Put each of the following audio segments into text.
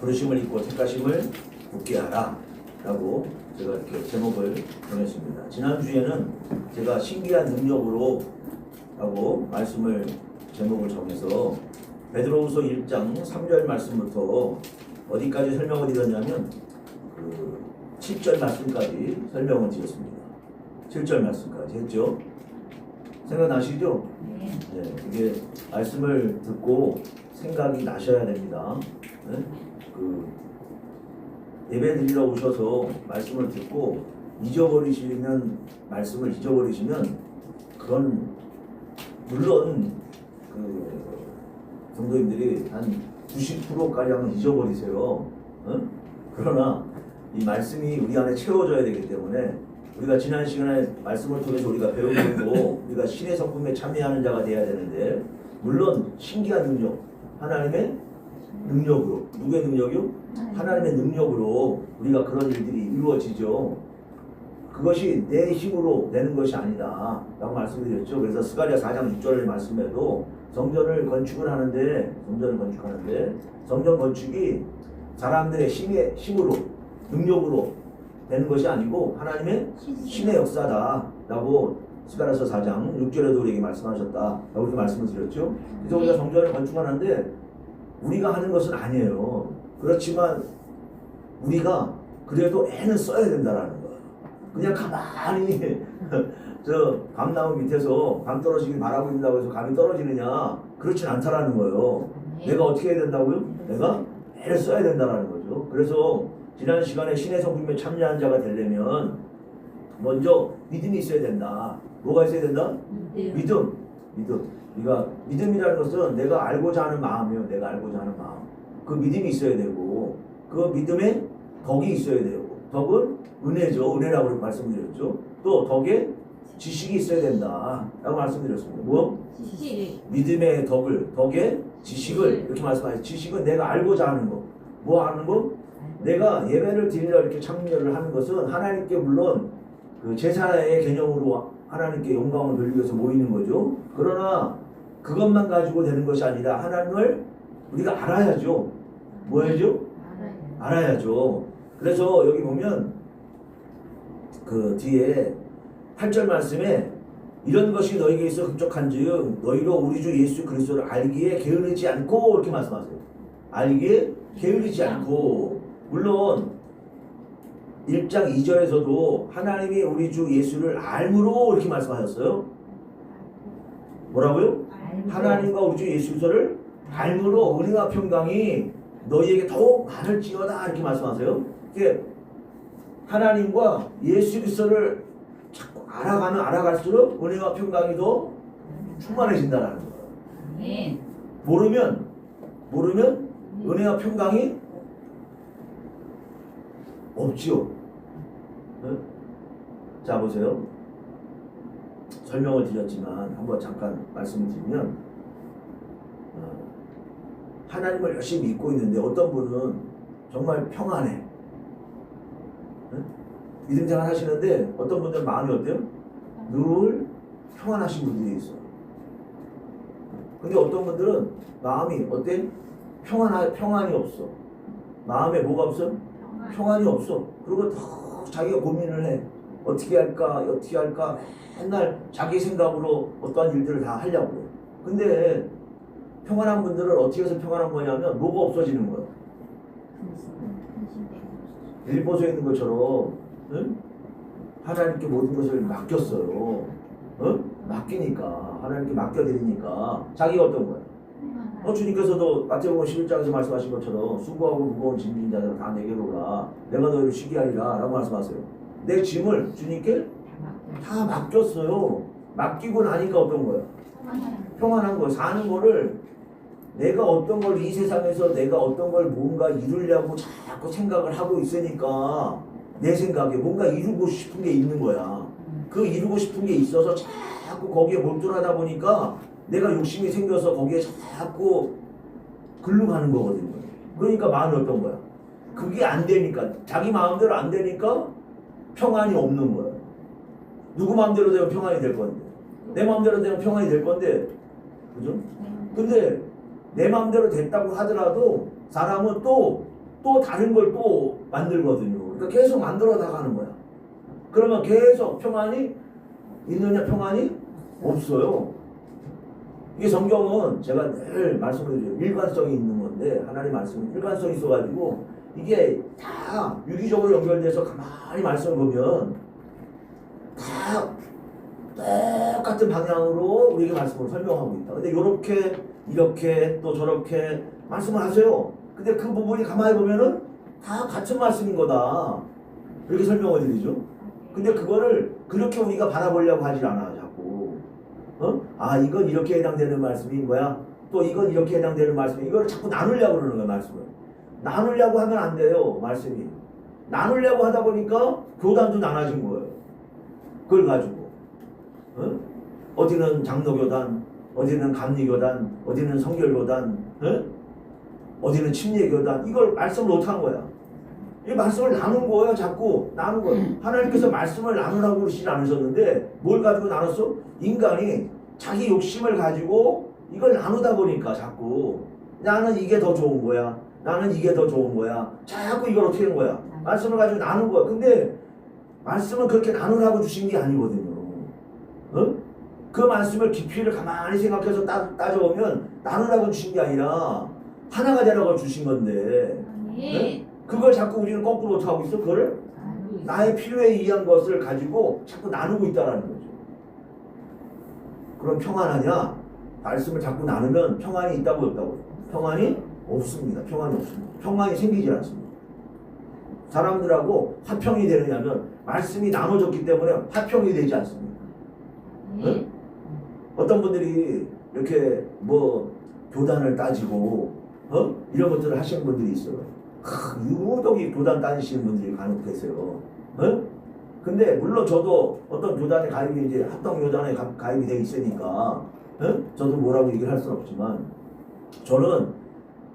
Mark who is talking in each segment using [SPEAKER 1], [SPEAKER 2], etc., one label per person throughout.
[SPEAKER 1] 부르심을 입고 택하심을 굳게 하라 라고 제가 이렇게 제목을 정했습니다. 지난주에는 제가 신기한 능력으로 라고 말씀을 제목을 정해서 베드로후서 1장 3절 말씀부터 어디까지 설명을 드렸냐면 그 7절 말씀까지 설명을 드렸습니다. 7절 말씀까지 했죠. 생각나시죠? 네, 이게 말씀을 듣고 생각이 나셔야 됩니다. 네? 그 예배 드리러 오셔서 말씀을 듣고 잊어버리시면 말씀을 잊어버리시면 그건 물론 그 성도님들이 한 90%가량은 잊어버리세요. 그러나 이 말씀이 우리 안에 채워져야 되기 때문에 우리가 지난 시간에 말씀을 통해서 우리가 배우고 우리가 신의 성품에 참여하는 자가 돼야 되는데 물론 신기한 능력, 하나님의 능력으로, 누구의 능력이요? 하나님의 능력으로 우리가 그런 일들이 이루어지죠. 그것이 내 힘으로 되는 것이 아니다 라고 말씀드렸죠. 그래서 스가랴 4장 6절의 말씀에도 성전을 건축하는데 성전 건축이 사람들의 힘으로 능력으로 되는 것이 아니고 하나님의 신의 역사다 라고 스가랴서 4장 6절에도 우리에게 말씀하셨다 라고 이렇게 말씀을 드렸죠. 그래서 우리가 성전을 건축하는데 우리가 하는 것은 아니에요. 그렇지만 우리가 그래도 애는 써야 된다라는 거예요. 그냥 가만히 저 감나무 밑에서 감 떨어지길 바라고 있는다고 해서 감이 떨어지느냐, 그렇진 않다라는 거예요. 내가 어떻게 해야 된다고요? 내가 애를 써야 된다라는 거죠. 그래서 지난 시간에 신의 성품에 참여한 자가 되려면 먼저 믿음이 있어야 된다. 뭐가 있어야 된다? 믿음. 그러니까 믿음이라는 것은 내가 알고자 하는 마음이에요. 내가 알고자 하는 마음. 그 믿음이 있어야 되고 그 믿음에 덕이 있어야 되고 덕은 은혜죠. 은혜라고 말씀드렸죠. 또 덕에 지식이 있어야 된다 라고 말씀드렸습니다. 뭐?
[SPEAKER 2] 지식.
[SPEAKER 1] 믿음의 덕에 지식을 이렇게 말씀하셨죠. 지식은 내가 알고자 하는 거. 뭐 하는 거? 내가 예배를 드리려 이렇게 참여를 하는 것은 하나님께 물론 그 제사의 개념으로 하나님께 영광을 돌리기 위해서 모이는 거죠. 그러나 그것만 가지고 되는 것이 아니라 하나님을 우리가 알아야죠. 뭐 해야죠? 알아야죠. 그래서 여기 보면 그 뒤에 8절 말씀에 이런 것이 너희에게 있어 흡족한즉 너희로 우리 주 예수 그리스도를 알기에 게으르지 않고 이렇게 말씀하세요. 알기에 게으르지 않고. 물론 1장 2절에서도 하나님이 우리 주 예수를 알므로 이렇게 말씀하셨어요. 뭐라고요? 하나님과 우리 주 예수 그리스도를 알므로 은혜와 평강이 너희에게 더욱 많을지어다 이렇게 말씀하세요. 이게 하나님과 예수 그리스도를 자꾸 알아가면 알아갈수록 은혜와 평강이 더 충만해진다는 거예요. 모르면 은혜와 평강이 없지요. 네? 자 보세요. 설명을 드렸지만 한번 잠깐 말씀을 드리면 하나님을 열심히 믿고 있는데 어떤 분은 정말 평안해. 네? 믿음 생활 하시는데 어떤 분들은 마음이 어때요? 늘 평안하신 분들이 있어요. 근데 어떤 분들은 마음이 어때? 평안이 없어. 마음에 뭐가 없어? 평안이 없어. 그리고 더 자기가 고민을 해. 어떻게 할까? 맨날 자기 생각으로 어떠한 일들을 다 하려고 해. 근데 평안한 분들은 어떻게 해서 평안한 거냐면 뭐가 없어지는 거야. 일보소에 있는 것처럼 응? 하나님께 모든 것을 맡겼어요. 응? 맡기니까 하나님께 맡겨드리니까 자기가 어떤 거야? 주님께서도 마태복음 11장에서 말씀하신 것처럼 수고하고 무거운 짐진 자들아 다 내게로 오라. 내가 너희를 쉬게 하리라 라고 말씀하세요. 내 짐을 주님께 다 맡겼어요. 맡기고 나니까 어떤 거야? 평안한 거야. 사는 거를 내가 어떤 걸 이 세상에서 내가 어떤 걸 뭔가 이루려고 자꾸 생각을 하고 있으니까 내 생각에 뭔가 이루고 싶은 게 있는 거야. 그 이루고 싶은 게 있어서 자꾸 거기에 몰두하다 보니까 내가 욕심이 생겨서 거기에 자꾸 글로 가는 거거든요. 그러니까 마음이 어떤 거야? 그게 안 되니까, 자기 마음대로 안 되니까 평안이 없는 거야. 누구 마음대로 되면 평안이 될 건데, 내 마음대로 되면 평안이 될 건데, 그죠? 근데 내 마음대로 됐다고 하더라도 사람은 또 또 다른 걸 또 만들거든요. 그러니까 계속 만들어 나가는 거야. 그러면 계속 평안이 있느냐? 평안이 없어요. 이게 성경은 제가 늘 말씀을 드려요. 일관성이 있는 건데 하나님 말씀은 일관성이 있어가지고 이게 다 유기적으로 연결돼서 가만히 말씀을 보면 다 똑같은 방향으로 우리에게 말씀을 설명하고 있다. 근데 요렇게 이렇게 또 저렇게 말씀을 하세요. 근데 그 부분이 가만히 보면은 다 같은 말씀인 거다. 이렇게 설명을 드리죠. 근데 그거를 그렇게 우리가 바라보려고 하질 않아 자꾸. 아 이건 이렇게 해당되는 말씀인 거야. 또 이건 이렇게 해당되는 말씀이. 이걸 자꾸 나누려고 그러는 거야 말씀을. 나누려고 하면 안 돼요 말씀이. 나누려고 하다 보니까 교단도 나눠진 거예요. 그걸 가지고 어디는 장로교단, 어디는 감리교단, 어디는 성결교단, 어디는 침례교단. 이걸 말씀을 못한 거야. 이 말씀을 나눈 거예요. 자꾸 나눈 거예요. 하나님께서 말씀을 나누라고 그러시지 않으셨는데 뭘 가지고 나눴어? 인간이 자기 욕심을 가지고 이걸 나누다 보니까 자꾸 나는 이게 더 좋은 거야. 나는 이게 더 좋은 거야. 자꾸 이걸 어떻게 하는 거야? 말씀을 가지고 나눈 거야. 근데 말씀은 그렇게 나누라고 주신 게 아니거든요. 그 말씀을 깊이를 가만히 생각해서 따져보면 나누라고 주신 게 아니라 하나가 되라고 주신 건데 그걸 자꾸 우리는 거꾸로 어떻게 하고 있어? 그걸 나의 필요에 의한 것을 가지고 자꾸 나누고 있다는 거죠. 그럼 평안하냐? 말씀을 자꾸 나누면 평안이 있다고 없다고? 평안이 없습니다. 평안이 없습니다. 평안이 생기지 않습니다. 사람들하고 화평이 되느냐면 말씀이 나눠졌기 때문에 화평이 되지 않습니다. 어떤 분들이 이렇게 뭐 교단을 따지고 이런 것들을 하시는 분들이 있어요. 유독이 교단 따지시는 분들이 간혹 계세요. 근데 물론 저도 어떤 교단에 가입이 이제 합동 교단에 가입이 돼 있으니까 저도 뭐라고 얘기를 할 수는 없지만 저는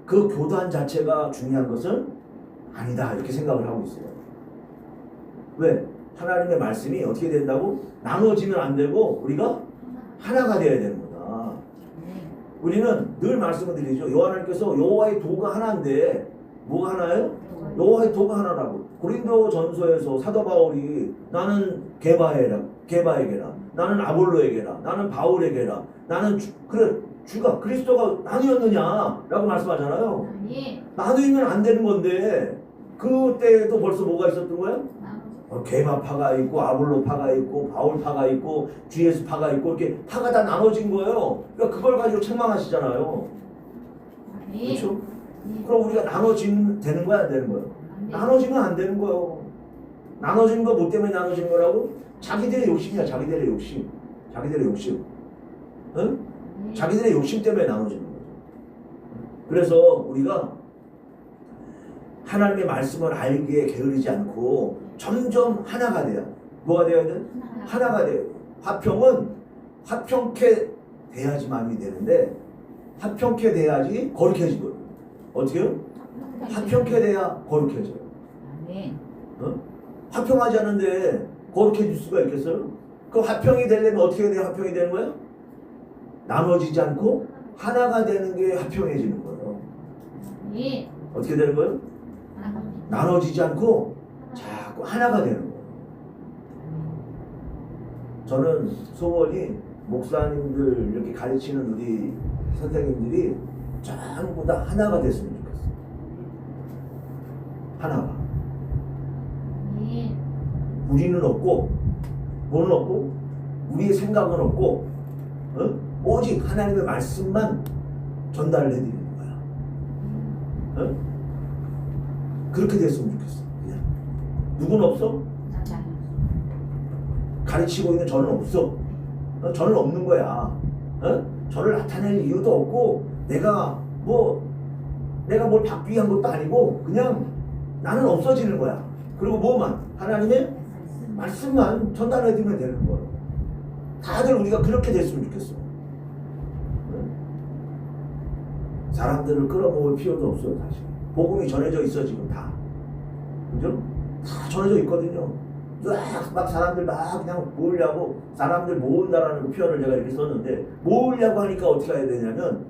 [SPEAKER 1] 그 교단 자체가 중요한 것은 아니다 이렇게 생각을 하고 있어요. 왜? 하나님의 말씀이 어떻게 된다고? 나눠지면 안 되고 우리가 하나가 되어야 되는 거다. 우리는 늘 말씀을 드리죠. 여호와께서 여호와의 도가 하나인데 뭐가 하나예요? 여호와의 도가 하나라고. 고린도 전서에서 사도 바울이 나는 게바에게라, 나는 아볼로에게라, 나는 바울에게라, 나는 주가 그리스도가 나뉘었느냐라고 말씀하잖아요. 나누면 안 되는 건데 그때도 벌써 뭐가 있었던 거예요? 게바파가 있고 아볼로파가 있고 바울파가 있고 GS파가 있고 이렇게 파가 다 나눠진 거예요. 그러니까 그걸 가지고 책망하시잖아요. 그렇죠? 그럼 우리가 나눠지면 되는 거야 안 되는 거예요? 나눠지면 안 되는 거예요. 나눠진 거 뭐 때문에 나눠진 거라고? 자기들의 욕심이야. 자기들의 욕심. 자기들의 욕심. 응? 자기들의 욕심 때문에 나눠지는 거죠. 그래서 우리가 하나님의 말씀을 알기에 게으르지 않고 점점 하나가 돼야. 뭐가 되어야 돼? 하나가 돼요. 화평은 화평케 돼야지만이 되는데 화평케 돼야지 거룩해지거든. 어떻게요? 화평케 돼야 거룩해져요. 화평하지 않은데 거룩해질 수가 있겠어요? 그 화평이 되려면 어떻게 돼야 화평이 되는 거예요? 나눠지지 않고 하나가 되는 게 화평해지는 거예요. 어떻게 되는 거예요? 나눠지지 않고 자꾸 하나가 되는 거예요. 저는 소원이 목사님들 이렇게 가르치는 우리 선생님들이 전부 다 하나가 됐으면 좋겠어요. 하나가. 우리는 없고 뭐는 없고 우리의 생각은 없고 오직 하나님의 말씀만 전달을 해드리는 거야. 그렇게 됐으면 좋겠어. 그냥 누구는 없어? 가르치고 있는 저는 없어. 저는 없는 거야. 저를 나타낼 이유도 없고 내가 뭘 받기 위한 것도 아니고 그냥 나는 없어지는 거야. 그리고 뭐만? 하나님의 말씀만 전달해드리면 되는 거예요. 다들 우리가 그렇게 됐으면 좋겠어. 사람들을 끌어모을 필요도 없어요. 사실 복음이 전해져 있어 지금 다. 그죠? 다 전해져 있거든요. 막 사람들 막 그냥 모으려고 사람들 모은다라는 그 표현을 제가 이렇게 썼는데 모으려고 하니까 어떻게 해야 되냐면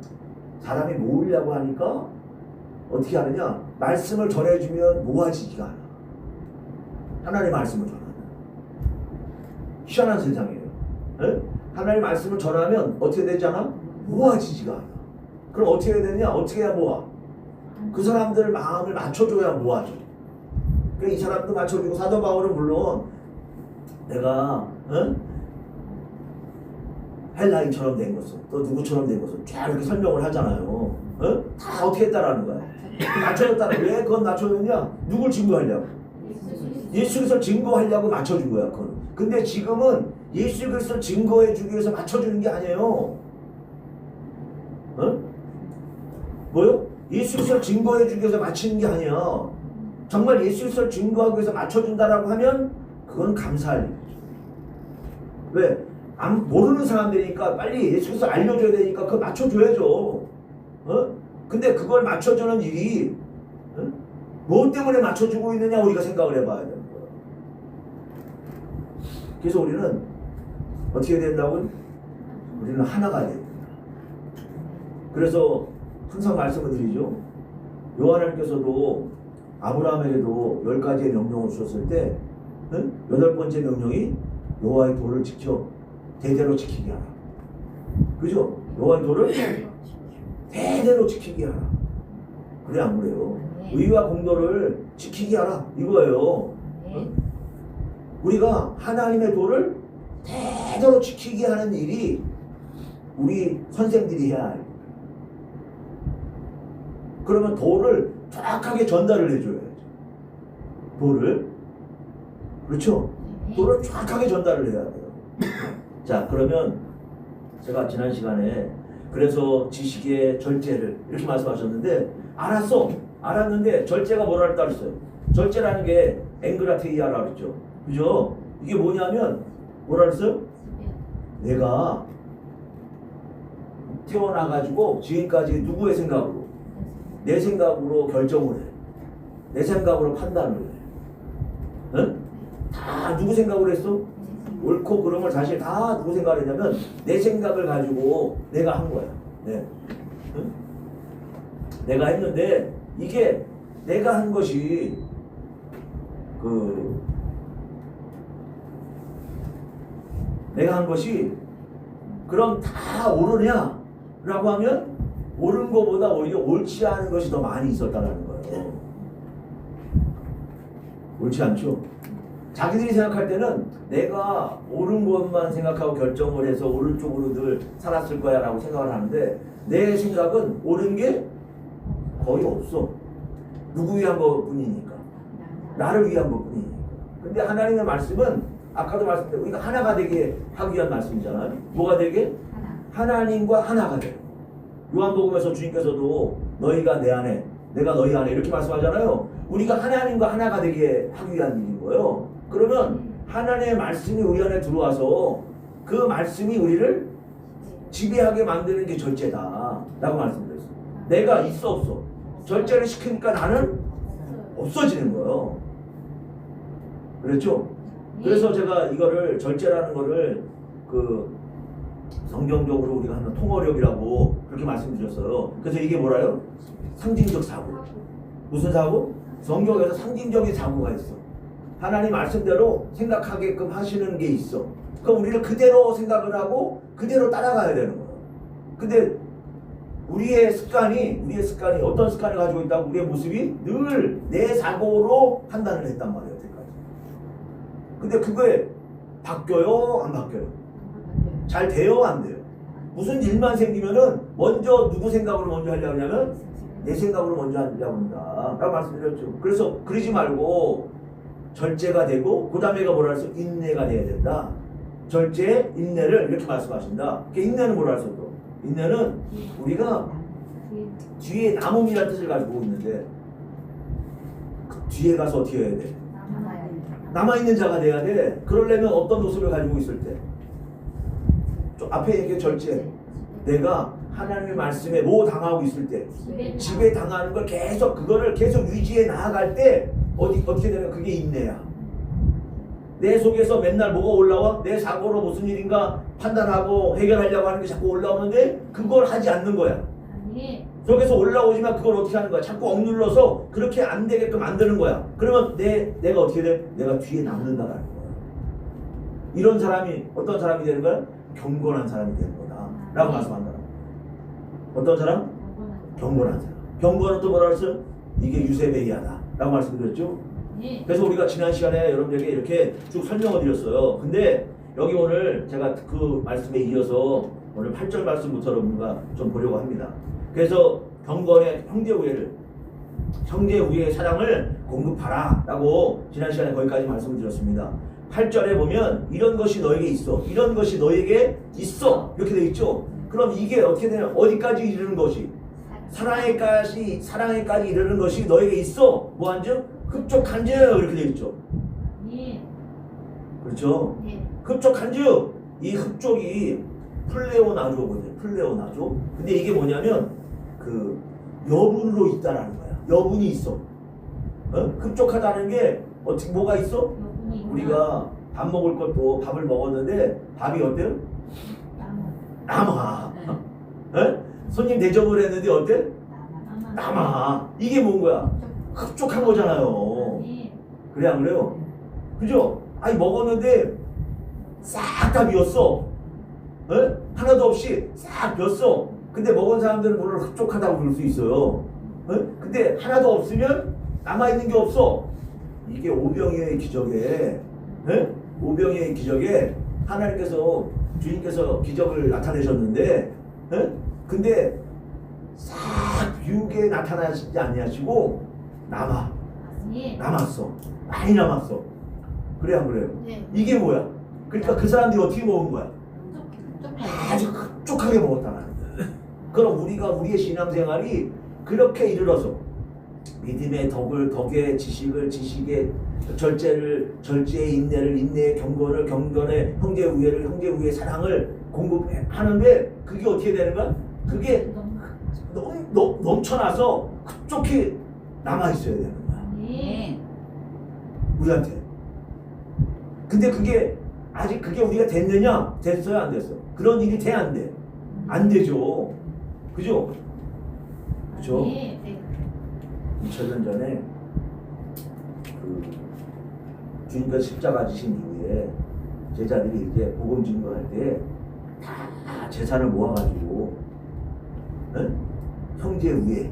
[SPEAKER 1] 사람이 모으려고 하니까 어떻게 하느냐 말씀을 전해주면 모아지지가 않아. 하나님의 말씀을 전하면. 희한한 세상이에요. 에? 하나님의 말씀을 전하면 어떻게 되잖아? 모아지지가 않아. 그럼 어떻게 해야 되냐? 어떻게 해야 모아? 그 사람들 마음을 맞춰줘야 모아져. 그러니까 이 사람도 맞춰주고, 사도 바울은 물론 내가 헬라인처럼 된 것은, 또 누구처럼 된 것은 쫙 이렇게 설명을 하잖아요. 다 어떻게 했다라는 거야. 맞춰줬다는. 왜 그건 맞춰줬냐? 누굴 증거하려고? 예수 그리스도를 증거하려고 맞춰준 거야. 그건. 근데 지금은 예수 그리스도를 증거해주기 위해서 맞춰주는 게 아니에요. 뭐요? 예수 그리스도를 증거해주기 위해서 맞추는 게 아니야. 정말 예수 그리스도를 증거하기 위해서 맞춰준다라고 하면 그건 감사할 일이죠. 왜? 모르는 사람들이니까 빨리 예수 그리스도 알려줘야 되니까 그걸 맞춰줘야죠. 근데 그걸 맞춰주는 일이 뭐 때문에 맞춰주고 있느냐 우리가 생각을 해봐야 되는 거예요. 그래서 우리는 어떻게 된다고? 우리는 하나가 됩니다. 그래서 항상 말씀을 드리죠. 요한님께서도 아브라함에게도 10가지의 명령을 주셨을 때 8번째 명령이 여호와의 도를 지켜 대대로 지키게 하라. 그죠? 여호와의 도를 대대로 지키게 하라. 그래 안 그래요? 의와 공도를 지키게 하라 이거예요. 우리가 하나님의 도를 대대로 지키게 하는 일이 우리 선생들이 해야 해요. 그러면 도를 정확하게 전달을 해줘야죠. 도를. 그렇죠? 도를 정확하게 전달을 해야 돼요. 자, 그러면 제가 지난 시간에 그래서 지식의 절제를 이렇게 말씀하셨는데 알았는데 절제가 뭐라 따르어요? 절제라는 게 앵그라테이아라고 그랬죠. 그죠? 이게 뭐냐면 뭐라 그랬어요? 내가 태어나가지고 지금까지 누구의 생각으로? 내 생각으로 결정을 해. 내 생각으로 판단을 해. 응? 다 누구 생각으로 했어? 옳고 그런 걸 사실 다 누구 생각을 했냐면 내 생각을 가지고 내가 한 거야. 네. 응? 내가 했는데 이게 내가 한 것이 내가 한 것이 그럼 다 옳으냐? 라고 하면 옳은 것보다 오히려 옳지 않은 것이 더 많이 있었다는 거예요. 옳지 않죠? 자기들이 생각할 때는 내가 옳은 것만 생각하고 결정을 해서 옳은 쪽으로 늘 살았을 거야 라고 생각을 하는데 내 생각은 옳은 게 거의 없어. 누구 위한 것뿐이니까. 나를 위한 것뿐이니까. 근데 하나님의 말씀은 아까도 말씀드렸고 우리가 하나가 되게 하기 위한 말씀이잖아요. 뭐가 되게? 하나님과 하나가 돼. 요한복음에서 주님께서도 너희가 내 안에 내가 너희 안에 이렇게 말씀하잖아요. 우리가 하나님과 하나가 되게 하기 위한 일인 거예요. 그러면 하나님의 말씀이 우리 안에 들어와서 그 말씀이 우리를 지배하게 만드는 게 절제다 라고 말씀드렸어요. 내가 있어 없어? 절제를 시키니까 나는 없어지는 거예요. 그렇죠? 그래서 제가 이거를 절제라는 거를 성경적으로 우리가 하는 통어력이라고 그렇게 말씀드렸어요. 그래서 이게 뭐라요? 상징적 사고. 무슨 사고? 성경에서 상징적인 사고가 있어. 하나님 말씀대로 생각하게끔 하시는 게 있어. 그럼 우리는 그대로 생각을 하고 그대로 따라가야 되는 거예요. 근데 우리의 습관이 어떤 습관을 가지고 있다고? 우리의 모습이 늘 내 사고로 판단을 했단 말이에요. 여태까지. 근데 그거에 바뀌어요? 안 바뀌어요? 잘 돼요? 안 돼요? 무슨 일만 생기면은 먼저 누구 생각으로 먼저 하려고 하냐면 내 생각으로 먼저 하려고 한다 라고 말씀드렸죠. 그래서 그러지 말고 절제가 되고 그 다음에가 뭐라 했어? 인내가 돼야 된다. 절제, 인내를 이렇게 말씀하신다. 인내는 뭐라 했어 또? 인내는 우리가 뒤에 남음이라는 뜻을 가지고 있는데 그 뒤에 가서 어떻게 해야 돼? 남아있는 자가 돼야 돼. 그러려면 어떤 모습을 가지고 있을 때? 좀 앞에 얘기해 절제. 내가 하나님의 말씀에 당하고 있을 때 지배 당하는 걸 그거를 계속 유지해 나아갈 때 어떻게 되면 그게 인내야. 내 속에서 맨날 뭐가 올라와? 내 사고로 무슨 일인가 판단하고 해결하려고 하는 게 자꾸 올라오는데 그걸 하지 않는 거야. 저기서 올라오지만 그걸 어떻게 하는 거야? 자꾸 억눌러서 그렇게 안 되게끔 만드는 거야. 그러면 내가 어떻게 돼? 내가 뒤에 남는다라는 거야. 이런 사람이 어떤 사람이 되는 거야? 경건한 사람이 되는 거다 라고 말씀한다. 어떤 사람? 경건한 사람. 경건은 또 뭐라 그랬어요? 이게 유세베이하다 라고 말씀드렸죠. 그래서 우리가 지난 시간에 여러분들에게 이렇게 쭉 설명을 드렸어요. 근데 여기 오늘 제가 그 말씀에 이어서 오늘 8절 말씀부터 여러분과 좀 보려고 합니다. 그래서 경건의 형제 우애의 사랑을 공급하라 라고 지난 시간에 거기까지 말씀을 드렸습니다. 8절에 보면 이런 것이 너에게 있어, 이런 것이 너에게 있어 이렇게 돼 있죠. 그럼 이게 어떻게 되냐? 어디까지 이르는 것이? 사랑에까지 이르는 것이 너에게 있어. 뭐한즉? 흡족한즉 이렇게 돼 있죠. 그렇죠? 흡족한즉 이 흡족이 플레오나조거든요. 플레오나조. 근데 이게 뭐냐면 그 여분으로 있다라는 거야. 여분이 있어. 흡족하다는 게 어떻게 뭐가 있어? 우리가 밥 먹을 것도 밥을 먹었는데 밥이 어때요? 남아. 손님 대접을 했는데 어때? 남아. 이게 뭔 거야? 흡족한 거잖아요. 그래 안 그래요? 그죠? 아니 먹었는데 싹 다 비었어. 하나도 없이 싹 비었어. 근데 먹은 사람들은 물론 흡족하다고 부를 수 있어요. 근데 하나도 없으면 남아있는 게 없어. 이게 오병이어의 기적에 오병이어의 기적에 하나님께서 주님께서 기적을 나타내셨는데 근데 싹 비우게 나타나시지 아니하시고 남았어. 많이 남았어. 그래 안 그래요? 이게 뭐야? 그러니까 그 사람들이 어떻게 먹은 거야? 아주 흡족하게 먹었다는 거야. 그럼 우리가 우리의 신앙생활이 그렇게 이르러서 믿음의 덕의 지식의 절제의 인내를 인내의 경건의 형제 우애의 사랑을 공급하는데 그게 어떻게 되는 거야? 그게 넘쳐나서 흡족히 남아있어야 되는 거야. 우리한테. 근데 그게 아직 그게 우리가 됐느냐? 됐어요? 안 됐어? 그런 일이 돼? 안 돼? 안 되죠. 그죠? 그죠? 2000년 전에 그 주님께서 십자가 지신 이후에 제자들이 이제 복음 증거할 때 다 재산을 모아가지고 형제 우애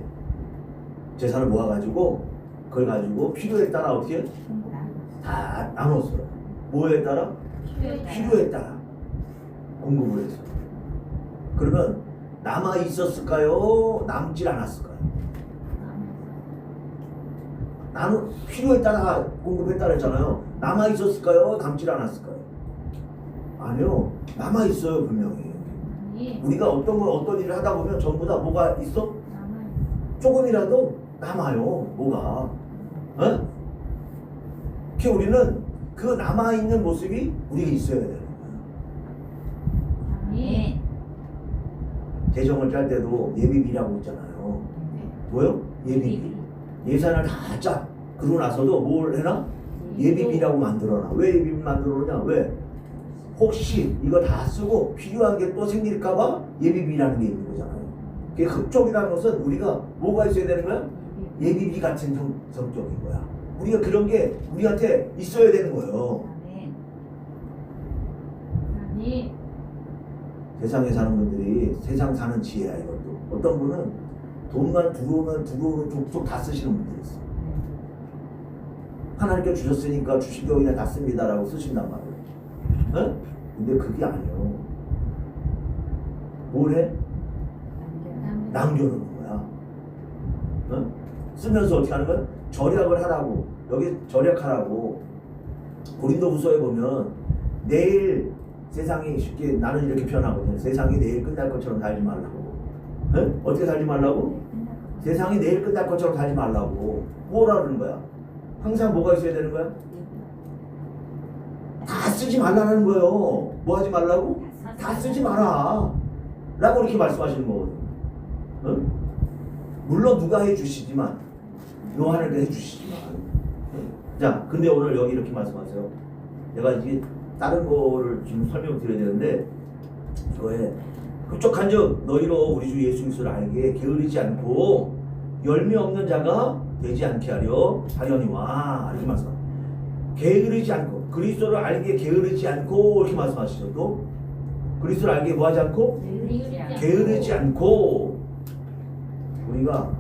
[SPEAKER 1] 재산을 모아가지고 그걸 가지고 필요에 따라 어떻게 다 나눴어요. 뭐에 따라? 필요에 따라 공급을 했어요. 그러면 남아 있었을까요? 남질 않았을까요? 나는 필요에 따라 공급했다 그랬잖아요. 남아 있었을까요? 남질 않았을까요? 아니요. 남아 있어요, 분명히. 우리가 어떤 일을 하다 보면 전부 다 뭐가 있어? 조금이라도 남아요. 뭐가? 그 우리는 그 남아 있는 모습이 우리가 있어야 되는 거예요. 재정을 짤 때도 예비비라고 있잖아요. 뭐요? 예비비. 예산을 다 짜. 그러고 나서도 뭘 해라? 예비비라고 만들어놔. 왜 예비비 만들어놓냐? 왜? 혹시 이거 다 쓰고 필요한 게 또 생길까봐 예비비라는 게 있는 거잖아요. 그게 흡족이라는 것은 우리가 뭐가 있어야 되는 거야? 예비비 같은 성격인 거야. 우리가 그런 게 우리한테 있어야 되는 거예요. 세상에 사는 분들이 세상 사는 지혜야 이것도. 어떤 분은 돈만 들어오면 족족 다 쓰시는 분들이 있어. 하나님께 주셨으니까 주신 거 그냥 다 씁니다라고 쓰신단 말이에요. 근데 그게 아니에요. 뭘 해? 남겨놓는 거야. 쓰면서 어떻게 하는 거야? 절약을 하라고. 여기 절약하라고. 고린도후서에 보면 내일 세상이 쉽게 나는 이렇게 표현하거든요. 세상이 내일 끝날 것처럼 살지 말라고. 어떻게 살지 말라고? 세상이 내일 끝날 것처럼 살지 말라고. 뭐라는 거야? 항상 뭐가 있어야 되는 거야? 다 쓰지 말라는 거예요. 뭐 하지 말라고? 다 쓰지 마라 라고 이렇게 말씀하시는 거거든요. 물론 누가 해주시지만 요한에게 해주시지만 자 근데 오늘 여기 이렇게 말씀하세요. 내가 이게 다른 거를 지금 설명드려야 되는데 이거에 흡족한즉 너희로 우리 주 예수 그리스도를 알기에 게으르지 않고 열매 없는 자가 되지 않게 하려니와 이렇게 말씀. 게으르지 않고 그리스도를 알기에 게으르지 않고 이렇게 말씀하시죠. 또 그리스도를 알기에 뭐하지 않고 게으르지 않고 우리가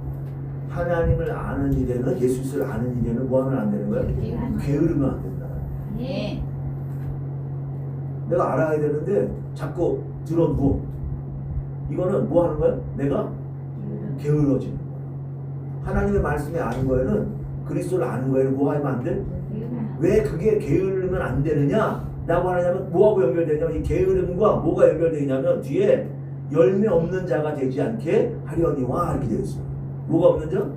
[SPEAKER 1] 하나님을 아는 일에는 예수 그리스도를 아는 일에는 뭐하면 안 되는 거야? 게으르면 안 된다.
[SPEAKER 2] 예.
[SPEAKER 1] 내가 알아야 되는데 자꾸 들어 누워. 이거는 뭐 하는 거야? 내가 게을러지는 거야. 하나님의 말씀에 아는 거에는 그리스도를 아는 거에는 뭐 하면 안 돼? 왜 그게 게으르면 안 되느냐? 라고 하냐면 뭐하고 연결되냐면 이 게으름과 뭐가 연결되냐면 뒤에 열매 없는 자가 되지 않게 하려니와 이렇게 되어 있어요. 뭐가 없는 자?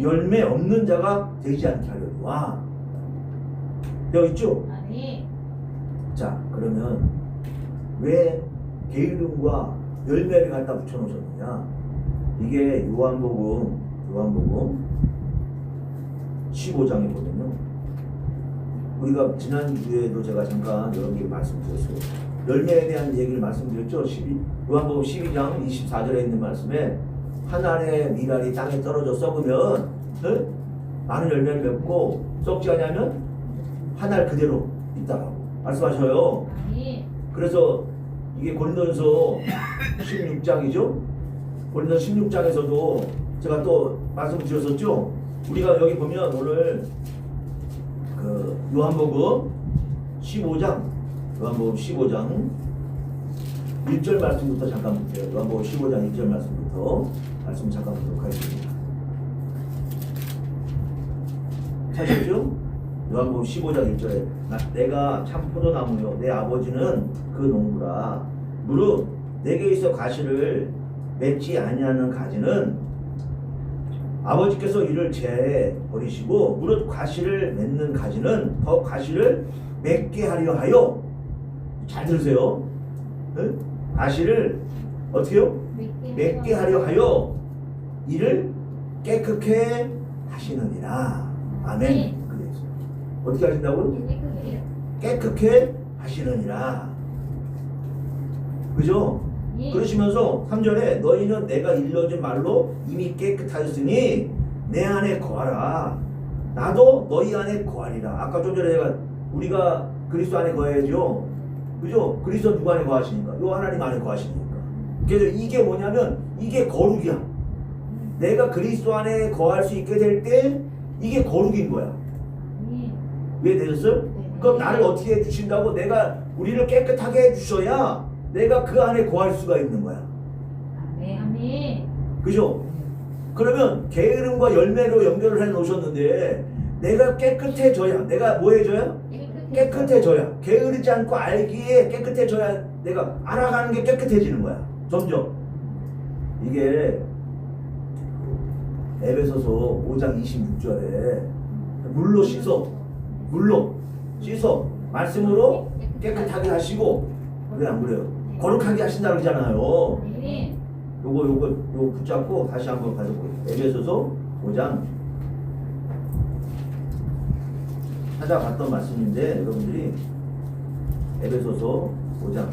[SPEAKER 1] 열매 없는 자가 되지 않게 하려니와 되어 있죠? 자, 그러면 왜 게으름과 열매를 갖다 붙여놓으셨느냐? 이게 요한복음 15장에 보면요. 우리가 지난주에도 제가 잠깐 여러분께 말씀드렸어요. 열매에 대한 얘기를 말씀드렸죠. 요한복음 12장 24절에 있는 말씀에 한 알의 밀알이 땅에 떨어져 썩으면 많은 열매를 맺고 썩지 않으면 한 알 그대로 있다라고 말씀하셔요. 그래서 이게 고린도전서 16장이죠. 고린도전서 16장에서도 제가 또 말씀드렸었죠. 우리가 여기 보면 오늘 그 요한복음 15장 1절 말씀부터 잠깐 볼게요. 요한복음 15장 1절 말씀부터 말씀 잠깐 보도록 하겠습니다. 찾으셨죠? 요한복음 15장 1절에 내가 참 포도나무요 내 아버지는 그 농부라. 무릇 내게 있어 가시를 맺지 아니하는 가지는 아버지께서 이를 제해 버리시고 무릇 가시를 맺는 가지는 더 가시를 맺게 하려 하여. 잘 들으세요. 가시를 어떻게요? 맺게 하려 하여 이를 깨끗게 하시느니라. 아멘. 그래서 어떻게 하신다고요? 깨끗게 하시느니라. 그죠? 그러시면서 3절에 너희는 내가 일러준 말로 이미 깨끗하였으니 내 안에 거하라. 나도 너희 안에 거하리라. 아까 좀 전에 우리가 그리스도 안에 거해야죠. 그죠? 그리스도 누구 안에 거하시니까? 요 하나님 안에 거하시니까. 그래서 이게 뭐냐면 이게 거룩이야. 내가 그리스도 안에 거할 수 있게 될 때 이게 거룩인 거야. 왜 되셨어요? 그럼 나를 어떻게 해주신다고? 내가 우리를 깨끗하게 해주셔야 내가 그 안에 거할 수가 있는 거야. 그죠? 그러면 게으름과 열매로 연결을 해 놓으셨는데 내가 깨끗해져야, 내가 뭐 해줘야? 깨끗해져야, 게으르지 않고 알기에 깨끗해져야 내가 알아가는 게 깨끗해지는 거야. 점점. 이게 에베소서 5장 26절에 물로 씻어 말씀으로 깨끗하게 하시고, 그래 안 그래요? 거룩하게 하신다 그러잖아요. 요거 붙잡고 다시 한번 가져볼게요. 에베소서 5장 찾아봤던 말씀인데 여러분들이 에베소서 5장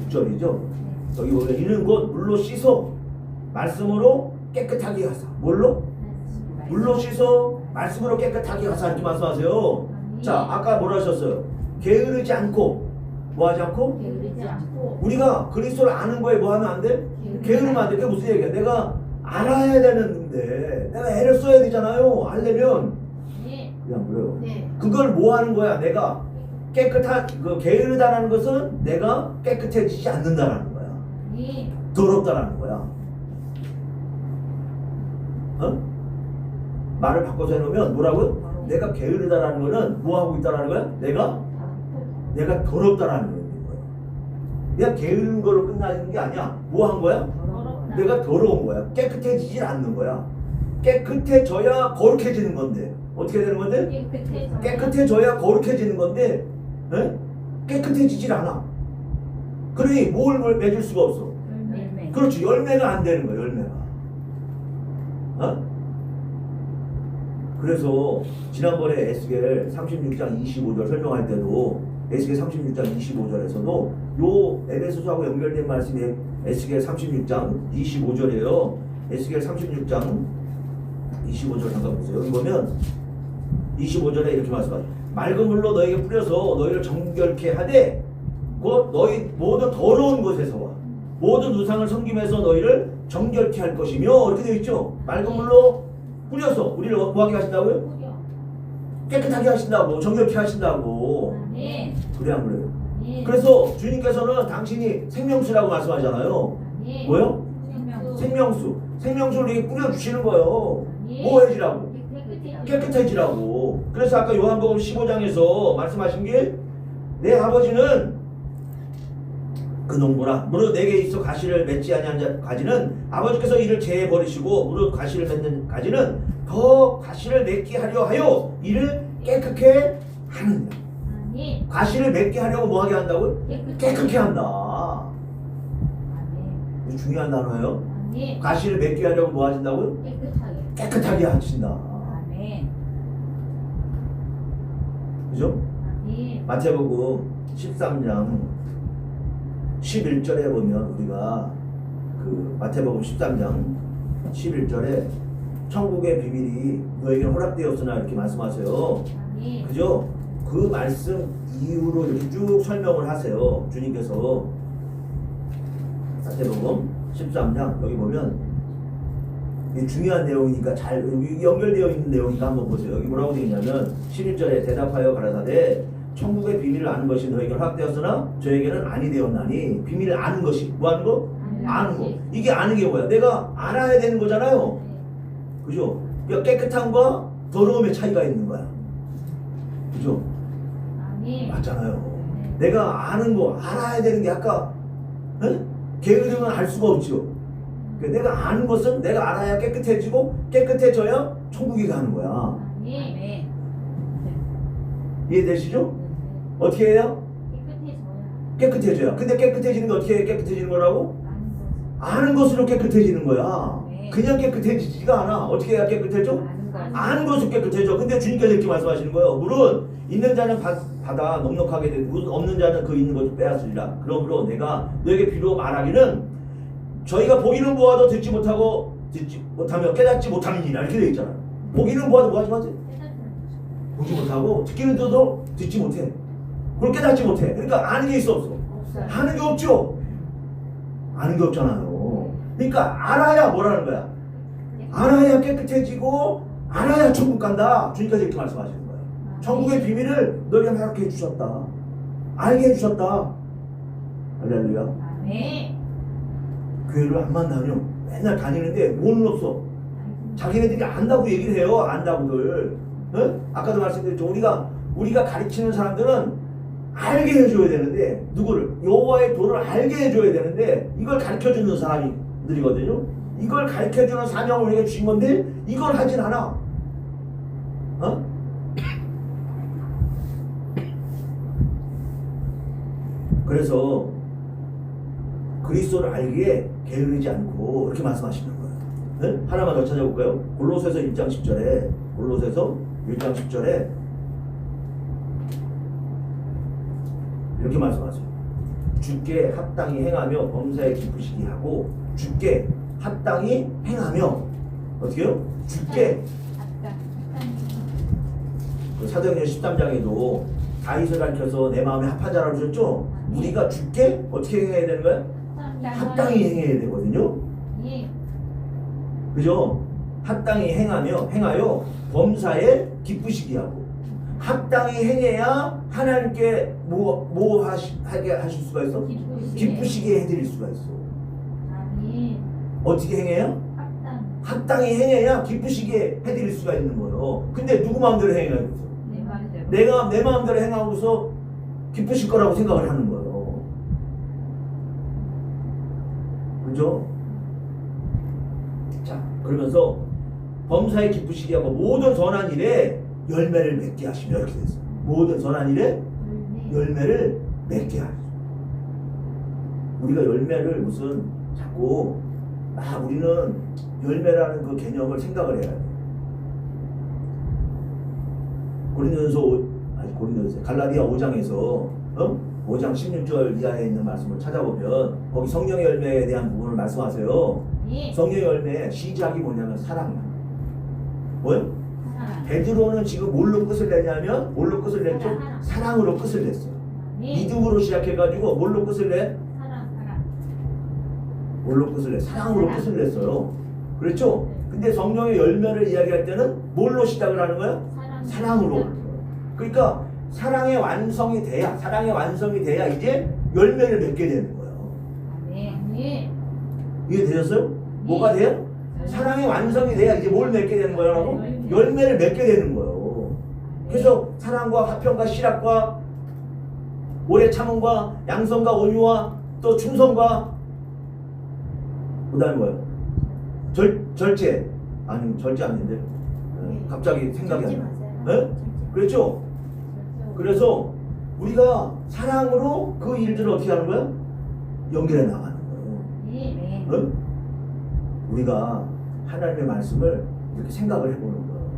[SPEAKER 1] 26절이죠. 여기 보면 이는 곧 물로 씻어 말씀으로 깨끗하게 하사. 뭘로? 물로 씻어 말씀으로 깨끗하게 하사. 이렇게 말씀하세요. 자, 아까 뭐라 하셨어요? 게으르지 않고 뭐 하지 않고? 우리가 그리스도를 아는 거에 뭐 하면 안 돼? 게으르면 안 돼. 그게 무슨 얘기야? 내가 알아야 되는데 내가 애를 써야 되잖아요. 알려면. 그냥 그래요. 그걸 뭐 하는 거야? 내가 게으르다라는 것은 내가 깨끗해지지 않는다라는 거야. 더럽다라는 거야. 말을 바꿔서 해놓으면 뭐라고요? 내가 게으르다라는 거는 뭐 하고 있다라는 거야? 내가 더럽다라는 거야. 내가 게으른 걸로 끝나는 게 아니야. 뭐 한 거야? 내가 더러운 거야. 깨끗해지질 않는 거야. 깨끗해져야 거룩해지는 건데 어떻게 되는 건데? 깨끗해져야 거룩해지는 건데 깨끗해지질 않아. 그러니 뭘 맺을 수가 없어. 그렇지. 열매가 안 되는 거야. 열매가. 그래서 지난번에 에스겔 36장 25절 설명할 때도 에스겔 36장 25절에서도 요 에베소서하고 연결된 말씀이 에스겔 36장 25절이에요. 에스겔 36장 25절 잠깐 보세요. 여기 보면 25절에 이렇게 말씀하죠. 맑은 물로 너에게 뿌려서 너희를 정결케 하되 곧 너희 모든 더러운 곳에서와 모든 우상을 섬김에서 너희를 정결케 할 것이며 이렇게 되어 있죠. 맑은 물로 뿌려서 우리를 뭐하게 하신다고요? 깨끗하게 하신다고, 정결케 하신다고. 그래 안 그래요? 그래서 주님께서는 당신이 생명수라고 말씀하잖아요. 뭐요? 생명수. 생명수를 이렇게 뿌려주시는 거예요. 뭐 해지라고? 깨끗해지라고. 그래서 아까 요한복음 15장에서 말씀하신 게 내 아버지는 그 농부라 무릇 내게 있어 가시를 맺지 아니한 가지는 아버지께서 이를 제해 버리시고 무릇 가시를 맺는 가지는 더 가시를 맺게 하려 하여 이를 깨끗게 하느냐. 가시를 맺게 하려고 뭐 하게 한다고요? 깨끗게 한다. 이거 중요한 단어예요. 가시를 맺게 하려고 뭐 하신다고요? 깨끗하게 하신다. 그죠? 마태복음 13장 11절에 보면 우리가 그 마태복음 13장 11절에 천국의 비밀이 너에게 허락되었으나 이렇게 말씀하세요. 그죠? 그 말씀 이후로 이렇게 쭉 설명을 하세요. 주님께서 마태복음 13장 여기 보면 이게 중요한 내용이니까 잘 여기 연결되어 있는 내용이니까 한번 보세요. 여기 뭐라고 되어 있냐면 11절에 대답하여 가라사대 천국의 비밀을 아는 것이 너에게 허락되었으나 저에게는 아니 되었나니. 비밀을 아는 것이 뭐 하는 거? 아는 거. 이게 아는 게 뭐야? 내가 알아야 되는 거잖아요. 그죠? 그러니까 깨끗함과 더러움의 차이가 있는 거야. 그죠? 맞잖아요. 내가 아는 거 알아야 되는 게 아까 게으르면 알 수가 없죠. 그러니까 내가 아는 것은 내가 알아야 깨끗해지고 깨끗해져야 천국에 가는 거야. 이해되시죠? 어떻게 해요? 깨끗해져야. 근데 깨끗해지는 게 어떻게 깨끗해지는 거라고? 아는 것으로 깨끗해지는 거야. 그냥 깨끗해지지가 않아. 어떻게 해야 깨끗해져? 아는 것으로 깨끗해져. 근데 주님께서 이렇게 말씀하시는 거예요. 물은 있는 자는 받아 넉넉하게 되고 없는 자는 그 있는 것을 빼앗으리라. 그러므로 내가 너에게 비로 말하기는 저희가 보기는 보아도 듣지 못하며 깨닫지 못함이니라. 이렇게 되어 있잖아. 보기는 보아도 뭐 하지 마세요? 보지 못하고 듣기는 들어도 듣지 못해. 그걸 깨닫지 못해. 그러니까 아는 게 있어 없어? 아는 게 없죠. 아는 게 없잖아요. 그러니까 알아야 뭐라는 거야? 알아야 깨끗해지고 알아야 천국 간다. 주님께서 이렇게 말씀하시는 거예요. 천국의 비밀을 너에게 이렇게 해주셨다. 알게 해주셨다. 할렐루야. 교회를 안 만나면 맨날 다니는데 뭐는 없어. 자기네들이 안다고 얘기를 해요. 안다고들. 아까도 말씀드렸죠. 우리가 가르치는 사람들은 알게 해줘야 되는데 누구를? 여호와의 도를 알게 해줘야 되는데 이걸 가르쳐주는 사람들이거든요. 이걸 가르쳐주는 사명을 우리가 주신 건데 이걸 하진 않아. 그래서 그리스도를 알기에 게으르지 않고 이렇게 말씀하시는 거예요. 하나만 더 찾아볼까요? 골로새서 1장 10절에 골로새서 1장 10절에 이렇게 말씀하세요. 주께 합당히 행하며 범사에 기쁘시게 하고 주께 합당히 행하며 어떻게요? 주께 그 사도행전 13장에도 다윗을 가르쳐서 내 마음에 합한 자라고 그러셨죠? 우리가 주께 어떻게 행해야 되는 거야? 합당히 행해야 되거든요. 그죠? 합당히 행하여 범사에 기쁘시게 하고 합당히 행해야 하나님께 하게 하실 수가 있어? 기쁘시게 해드릴 수가 있어. 어떻게 행해요? 합당히 행해야 기쁘시게 해드릴 수가 있는 거예요. 근데 누구 마음대로 행해가지고 내가 내 마음대로 행하고서 기쁘실 거라고 생각을 하는 거예요. 그죠? 자, 그러면서 범사에 기쁘시게 하고 모든 선한 일에 열매를 맺게 하시며 이렇게 됐어요. 모든 선한 일에 열매를 맺게 하시죠. 우리가 열매를 무슨 자꾸 우리는 열매라는 그 개념을 생각을 해야 돼. 고린도전서 고린도서 갈라디아 5장에서 5장 16절 이하에 있는 말씀을 찾아보면 거기 성령의 열매에 대한 부분을 말씀하세요.
[SPEAKER 2] 네.
[SPEAKER 1] 성령의 열매의 시작이 뭐냐면 사랑이야. 뭐요?
[SPEAKER 2] 사랑.
[SPEAKER 1] 베드로는 지금 뭘로 끝을 내냐면 뭘로 끝을 냈죠?
[SPEAKER 2] 사랑.
[SPEAKER 1] 사랑으로 끝을 냈어요.
[SPEAKER 2] 네.
[SPEAKER 1] 믿음으로 시작해가지고 뭘로 끝을 내?
[SPEAKER 2] 사랑.
[SPEAKER 1] 뭘로 끝을 내? 사랑으로
[SPEAKER 2] 사랑.
[SPEAKER 1] 끝을 냈어요. 그렇죠? 근데 성령의 열매를 이야기할 때는 뭘로 시작을 하는 거야? 사랑으로. 그러니까 사랑의 완성이 돼야 이제 열매를 맺게 되는 거예요.
[SPEAKER 2] 네. 네.
[SPEAKER 1] 이해되셨어요? 뭐가 돼요? 사랑의 완성이 돼야 이제 뭘 맺게 되는 거예요? 열매를 맺게 되는 거예요. 그래서 사랑과 화평과 실학과 오래 참음과 양성과 온유와 또 충성과 그다음에 뭐예요? 절제. 아니 절제 아닌데 갑자기 생각이 안 나. 네? 그렇죠? 그래서 우리가 사랑으로 그 일들을 어떻게 하는 거야? 연결해 나가는 거예요.
[SPEAKER 2] 네.
[SPEAKER 1] 응? 우리가 하나님의 말씀을 이렇게 생각을 해보는 거예요.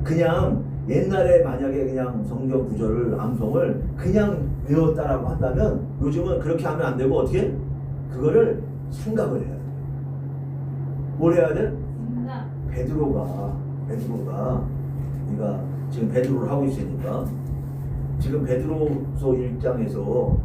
[SPEAKER 1] 그냥 옛날에 만약에 그냥 성경 구절을 암송을 그냥 외웠다라고 한다면 요즘은 그렇게 하면 안 되고 어떻게? 그거를 생각을 해야 돼. 뭘 해야 돼?
[SPEAKER 2] 생각.
[SPEAKER 1] 베드로가 우리가 지금 베드로를 하고 있으니까 지금 베드로서 1장에서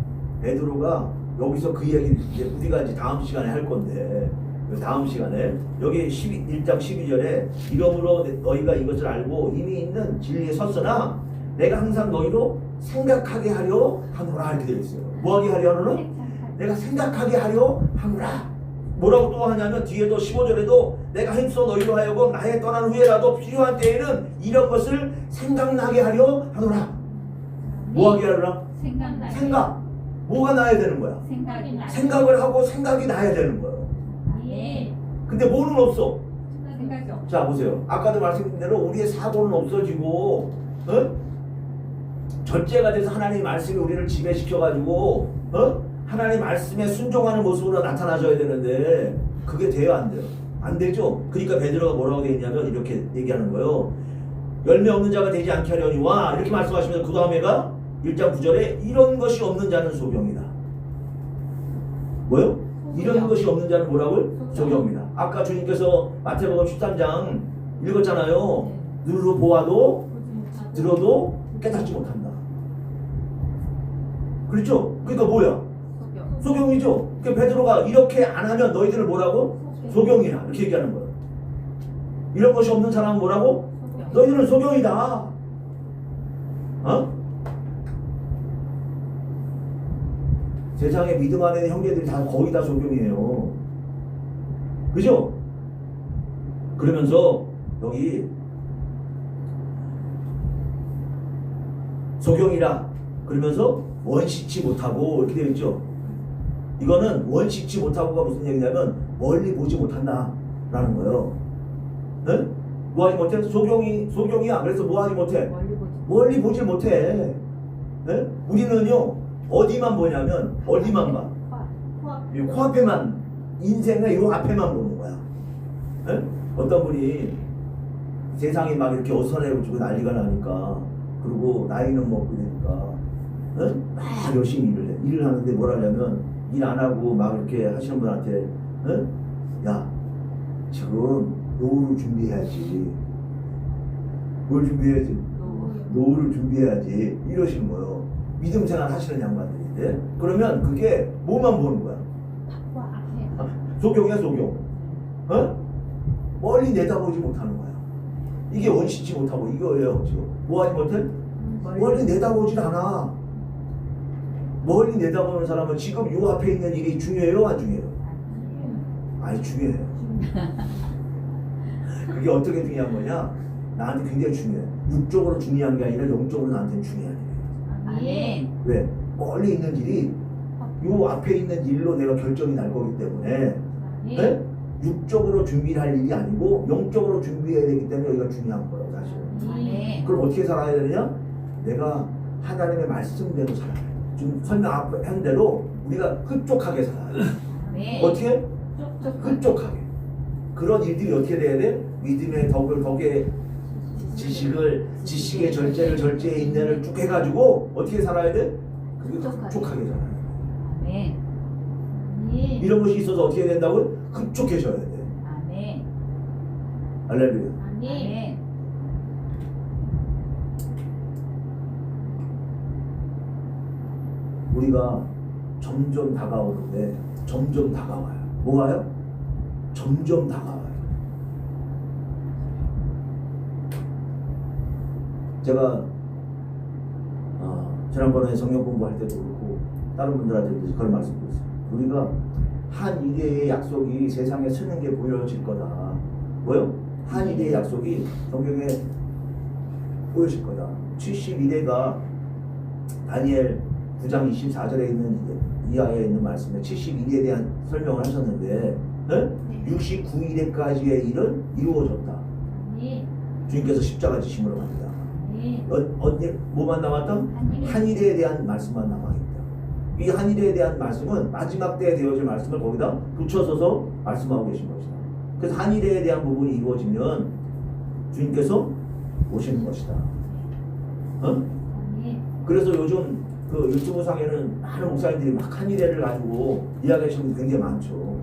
[SPEAKER 1] 베드로가 여기서 그 얘기를 이제 우리가 이제 다음 시간에 할 건데 그 다음 시간에 여기 1장 12절에 이러므로 너희가 이것을 알고 이미 있는 진리에 섰으나 내가 항상 너희로 생각하게 하려 하노라 이렇게 되어 있어요. 뭐하게 하려 하노라? 내가 생각하게 하려 하노라. 뭐라고 또 하냐면 뒤에도 15절에도 내가 힘써 너희로 하여금 나의 떠난 후에라도 필요한 때에는 이런 것을 생각나게 하려 하노라. 뭐하게 하노라? 생각. 뭐가 나야 되는 거야?
[SPEAKER 2] 생각이 나.
[SPEAKER 1] 생각을 하고 생각이 나야 되는 거예요.
[SPEAKER 2] 네.
[SPEAKER 1] 근데 뭐는 없어?
[SPEAKER 2] 생각이 없어.
[SPEAKER 1] 자 보세요. 아까도 말씀드린 대로 우리의 사고는 없어지고 절제가 돼서 하나님의 말씀이 우리를 지배시켜가지고 하나님의 말씀에 순종하는 모습으로 나타나줘야 되는데 그게 돼요 안 돼요? 안 되죠? 그러니까 베드로가 뭐라고 되어 있냐면 이렇게 얘기하는 거예요. 열매 없는 자가 되지 않게 하려니와 이렇게 말씀하시면서 그 다음에가 1장 9절에 이런 것이 없는 자는 소경이다. 뭐요? 이런 것이 없는 자는 뭐라고요? 소경이다. 아까 주님께서 마태복음 13장 읽었잖아요. 눈으로 보아도 들어도 깨닫지 못한다. 그렇죠? 그러니까 뭐야? 소경이죠. 그러니까 베드로가 이렇게 안 하면 너희들을 뭐라고? 소경이라 이렇게 얘기하는 거예요. 이런 것이 없는 사람은 뭐라고? 너희들은 소경이다. 세상에 믿음 안에 있는 형제들이 다 거의 다 소경이에요. 그죠? 그러면서 여기 소경이라 그러면서 원시치 못하고 이렇게 되어 있죠. 이거는 원시치 못하고가 무슨 얘기냐면 멀리 보지 못한다 라는 거예요. 네? 뭐하지 못해? 소경이야. 그래서 뭐하지 못해? 멀리 보지 못해. 네? 우리는요 어디만 보냐면 어디만 봐? 이 코앞에만 인생의 요 앞에만 보는 거야. 네? 어떤 분이 세상이 막 이렇게 어수선해지고 난리가 나니까 그리고 나이는 먹고 그러니까 막 열심히 일을 해. 일을 하는데 뭘 하냐면 일 안 하고 막 이렇게 하시는 분한테 야 지금 노후를 준비해야지. 뭘 준비해야지? 노후를 준비해야지 이러시는 거예요. 믿음 생활 하시는 양반들인데 그러면 그게 뭐만 보는 거야? 소경이야 소경. 멀리 내다보지 못하는 거야. 이게 원시치 못하고 이거예요. 지금 뭐하지 못해? 멀리 내다보질 않아. 멀리 내다보는 사람은 지금 요 앞에 있는 일이 중요해요? 안 중요해요? 아니 중요해요. 그게 어떻게 중요한 거냐? 나한테 굉장히 중요해. 육적으로 중요한 게 아니라 영적으로 나한테는 중요한 일이에요. 왜? 멀리 있는 일이 요 앞에 있는 일로 내가 결정이 날 거기 때문에 네? 육적으로 준비할 일이 아니고 영적으로 준비해야 되기 때문에 여기가 중요한 거예요 사실은. 그럼 어떻게 살아야 되느냐? 내가 하나님의 말씀대로 살아야 돼. 지금 설명한 대로 우리가 흡족하게 살아야 돼. 어떻게? 흡족하게. 그런 일들이 어떻게 돼야 돼? 믿음의 덕을 덕에 지식의 절제를 절제의 인내를 쭉 해가지고 어떻게 살아야 돼? 그게
[SPEAKER 3] 흡족하게.
[SPEAKER 1] 흡족하게 살아야 돼.
[SPEAKER 3] 아멘.
[SPEAKER 2] 아멘.
[SPEAKER 1] 이런 것이 있어서 어떻게 된다고? 흡족해져야 돼.
[SPEAKER 3] 아멘.
[SPEAKER 1] 할렐루야.
[SPEAKER 2] 아멘.
[SPEAKER 3] 아멘.
[SPEAKER 1] 우리가 점점 다가오는데 점점 다가와요. 뭐가요? 점점 다가와요. 제가 지난번에 성경 공부할 때도 그렇고 다른 분들한테도 그런 말씀드렸어요. 우리가 한 이대의 약속이 세상에 서는 게 보여질 거다. 뭐요? 한 이대의 약속이 성경에 보여질 거다. 72대가 다니엘 9장 24절에 있는 이하에 있는 말씀에 72대에 대한 설명을 하셨는데 69일에까지의 일은 이루어졌다.
[SPEAKER 2] 아멘.
[SPEAKER 1] 주님께서 십자가 지심으로 갑니다.
[SPEAKER 2] 아멘.
[SPEAKER 1] 뭐만 남았다?
[SPEAKER 2] 한일에.
[SPEAKER 1] 한일에 대한 말씀만 남아있다. 이 한일에 대한 말씀은 마지막 때에 되어질 말씀을 거기다 붙여서서 말씀하고 계신 것이다. 그래서 한일에 대한 부분이 이루어지면 주님께서 오시는 것이다.
[SPEAKER 2] 아멘.
[SPEAKER 1] 그래서 요즘 그 유튜브 상에는 많은 목사님들이 막 한일회를 가지고 이야기하시는 분이 굉장히 많죠.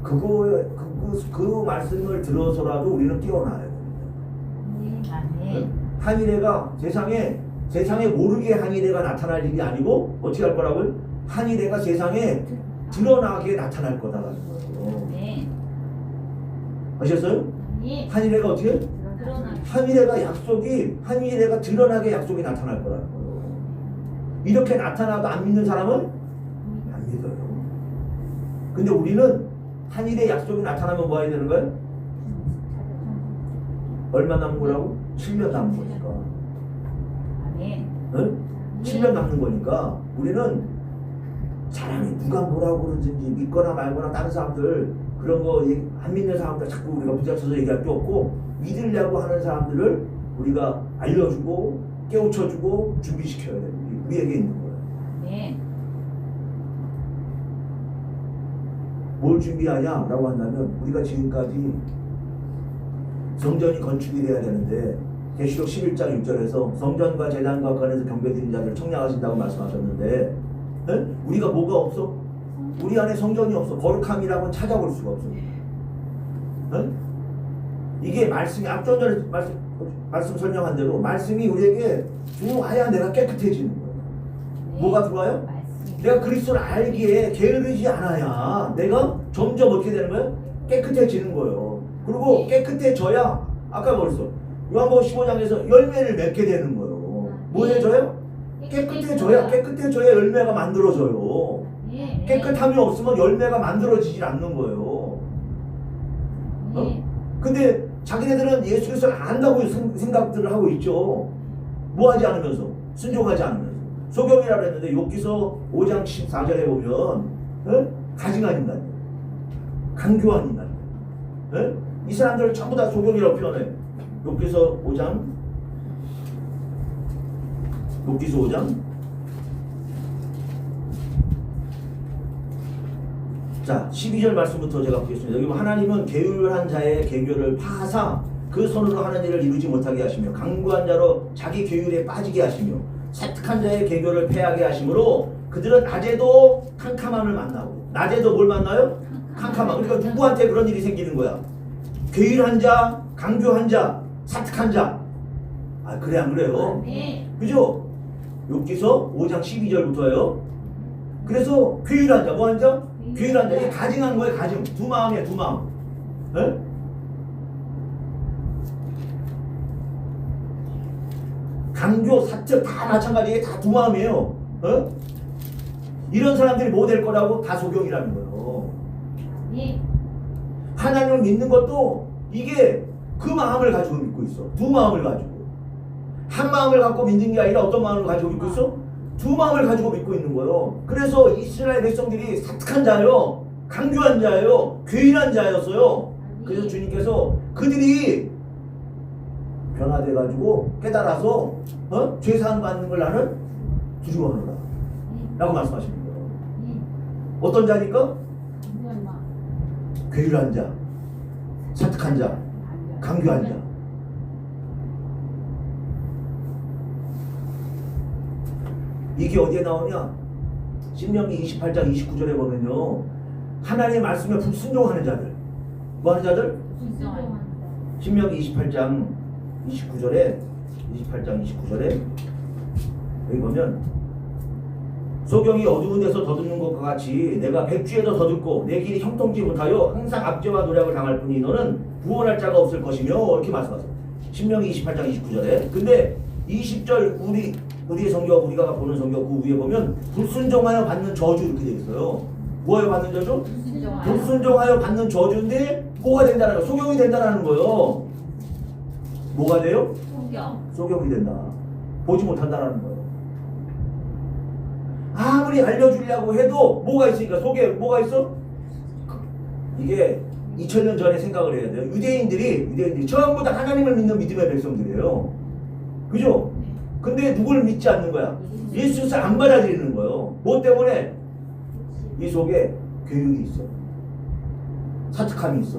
[SPEAKER 1] 그 말씀을 들어서라도 우리는 깨어나야 됩니다.
[SPEAKER 3] 아멘.
[SPEAKER 1] 한일회가 세상에 모르게 한일회가 나타날 일이 아니고 어떻게 할 거라고요? 한일회가 세상에 드러나게 나타날 거다라는 거예요.
[SPEAKER 3] 아멘.
[SPEAKER 1] 아셨어요?
[SPEAKER 2] 아멘.
[SPEAKER 1] 한일회가 어떻게?
[SPEAKER 2] 드러나.
[SPEAKER 1] 한일회가 드러나게 약속이 나타날 거라는 거예요. 이렇게 나타나도 안 믿는 사람은 안 믿어요. 근데 우리는 한일의 약속이 나타나면 뭐 해야 되는 거예요? 얼마 남은 거라고? 7년 남은 거니까.
[SPEAKER 3] 아멘.
[SPEAKER 1] 응? 7년 남는 거니까 우리는 사람이 누가 뭐라고 그러든지 믿거나 말거나 다른 사람들 그런 거 안 믿는 사람들 자꾸 우리가 부딪혀서 얘기할 게 없고 믿으려고 하는 사람들을 우리가 알려주고 깨우쳐주고 준비시켜야 돼요. 우리에게 있는 거예요.
[SPEAKER 3] 아멘.
[SPEAKER 1] 뭘 준비하냐라고 한다면 우리가 지금까지 성전이 건축이 돼야 되는데 계시록 11장 6절에서 성전과 제단과 관에서 경배드린 자들을 청량하신다고 말씀하셨는데 우리가 뭐가 없어? 우리 안에 성전이 없어. 거룩함이라고는 찾아볼 수가 없어. 이게 말씀이 앞전전에 말씀 설명한 대로 말씀이 우리에게 들어와야 내가 깨끗해지는 거예요. 뭐가 들어와요?
[SPEAKER 3] 말씀.
[SPEAKER 1] 내가 그리스도를 알기에 게으르지 않아야 내가 점점 어떻게 되는 거예요? 깨끗해지는 거예요. 그리고 깨끗해져야 아까 뭐랬어? 요한복음 15장에서 열매를 맺게 되는 거예요. 뭐 해져요? 깨끗해져야 열매가 만들어져요.
[SPEAKER 2] 네.
[SPEAKER 1] 깨끗함이 없으면 열매가 만들어지질 않는 거예요. 근데 자기네들은 예수 그리스도를 안다고 생각들을 하고 있죠. 뭐 하지 않으면서 순종하지 않으면서 소경이라 그랬는데 욥기서 5장 14절에 보면 가증한 인간, 강교한 인간, 이 사람들을 전부 다 소경이라고 표현해. 욥기서 5장 자 12절 말씀부터 제가 보겠습니다. 여기 하나님은 게으르한 자의 계교를 파하사 그 손으로 하는 일을 이루지 못하게 하시며 강구한 자로 자기 계율에 빠지게 하시며 사특한 자의 계교를 패하게 하시므로 그들은 낮에도 캄캄함을 만나고 낮에도 뭘 만나요? 캄캄함. 그러니까 누구한테 그런 일이 생기는 거야? 게으르한 자, 강교한 자, 사특한 자. 아 그래 안 그래요?
[SPEAKER 2] 네.
[SPEAKER 1] 그죠? 욥기서 5장 12절부터예요. 그래서 괴일한 자, 뭐한 자? 괴일한 자. 이게 가증한 거예요, 가증. 두 마음이에요, 두 마음. 에? 강교, 사특 다 마찬가지예요. 다 두 마음이에요. 이런 사람들이 뭐 될 거라고? 다 소경이라는 거예요.
[SPEAKER 2] 네.
[SPEAKER 1] 하나님을 믿는 것도 이게 그 마음을 가지고 믿고 있어. 두 마음을 가지고. 한 마음을 갖고 믿는 게 아니라 어떤 마음을 가지고 믿고 있어? 두 마음을 가지고 믿고 있는 거예요. 그래서 이스라엘 백성들이 사특한 자예요. 강교한 자예요. 괴인한 자였어요. 그래서 주님께서 그들이 변화돼가지고 깨달아서 죄사함 받는 걸 나는 두려워하노라 라고 말씀하시는 거예요. 어떤 자니까? 괴인한 자, 사특한 자, 강교한 자. 이게 어디에 나오냐? 신명기 28장 29절에 보면요. 하나님의 말씀에 불순종하는 자들. 뭐 하는 자들?
[SPEAKER 2] 순종한다.
[SPEAKER 1] 신명기 28장 29절에 여기 보면 소경이 어두운 데서 더듬는 것과 같이 내가 백주에도 더듬고 내 길이 형통치 못하여 항상 압제와 노력을 당할 뿐이 너는 구원할 자가 없을 것이며 이렇게 말씀하세요. 신명기 28장 29절에. 근데 20절 우리의 성경 우리가 보는 성경 그 위에 보면 불순종하여 받는 저주 이렇게 되어 있어요. 뭐하여 받는 저주?
[SPEAKER 2] 순종하여.
[SPEAKER 1] 불순종하여 받는 저주인데 뭐가 된다는 거예요? 소경이 된다는 거예요. 뭐가 돼요?
[SPEAKER 2] 소경.
[SPEAKER 1] 소경이 된다. 보지 못한다는 거예요. 아무리 알려주려고 해도 뭐가 있으니까 속에 뭐가 있어? 이게 2000년 전에 생각을 해야 돼요. 유대인들이 전부 다 하나님을 믿는 믿음의 백성들이에요. 그죠? 근데 누구를 믿지 않는 거야? 예수를 안 받아들이는 거예요. 뭐 때문에? 이 속에 교육이 있어. 사특함이 있어.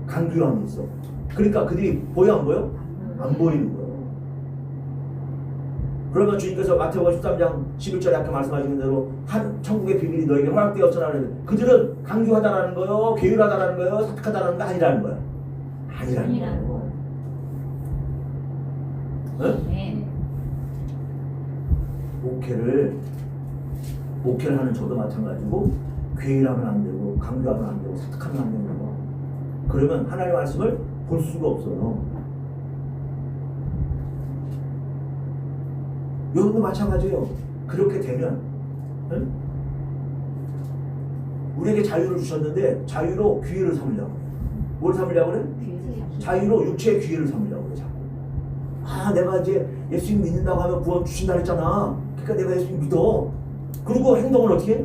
[SPEAKER 1] 강규함이 있어. 그러니까 그들이 보여 안 보여? 안 보이는 거예요. 그러면 주님께서 마태복음 13장 11절에 아까 말씀하신 대로 천국의 비밀이 너에게 허락되었으라는 그들은 강규하다라는 거요, 계율하다라는 거요, 사특하다라는 거 아니라는 거야. 아니라는 거예요. 응?
[SPEAKER 3] 네.
[SPEAKER 1] 목회를 하는 저도 마찬가지고 괴일하면 안 되고 강조하면 안 되고 사특하면 안 되는 거. 그러면 하나님의 말씀을 볼 수가 없어요. 여러분도 마찬가지예요. 그렇게 되면 응? 우리에게 자유를 주셨는데 자유로 기회를 삼으려고. 뭘 삼으려고 그래? 자유로 육체의 기회를 삼으려고 그래. 자꾸. 아 내가 이제 예수님 믿는다고 하면 구원 주신다 그랬잖아. 그러니까 내가 예수님 믿어. 그리고 행동을 어떻게 해?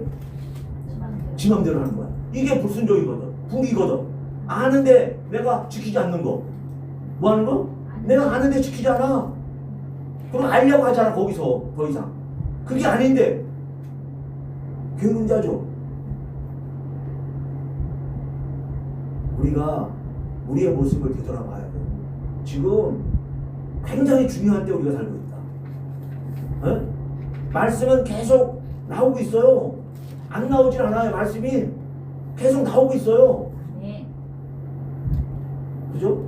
[SPEAKER 1] 지 맘대로 하는 거야. 이게 불순종이거든. 불이거든. 아는데 내가 지키지 않는 거. 뭐 하는 거? 내가 아는데 지키지 않아. 그럼 알려고 하잖아. 거기서 더 이상. 그게 아닌데 게으른 자죠. 우리가 우리의 모습을 되돌아봐야 돼. 지금 굉장히 중요한 때 우리가 살고 있다. 에? 말씀은 계속 나오고 있어요. 안 나오질 않아요. 말씀이 계속 나오고 있어요.
[SPEAKER 3] 네.
[SPEAKER 1] 그죠?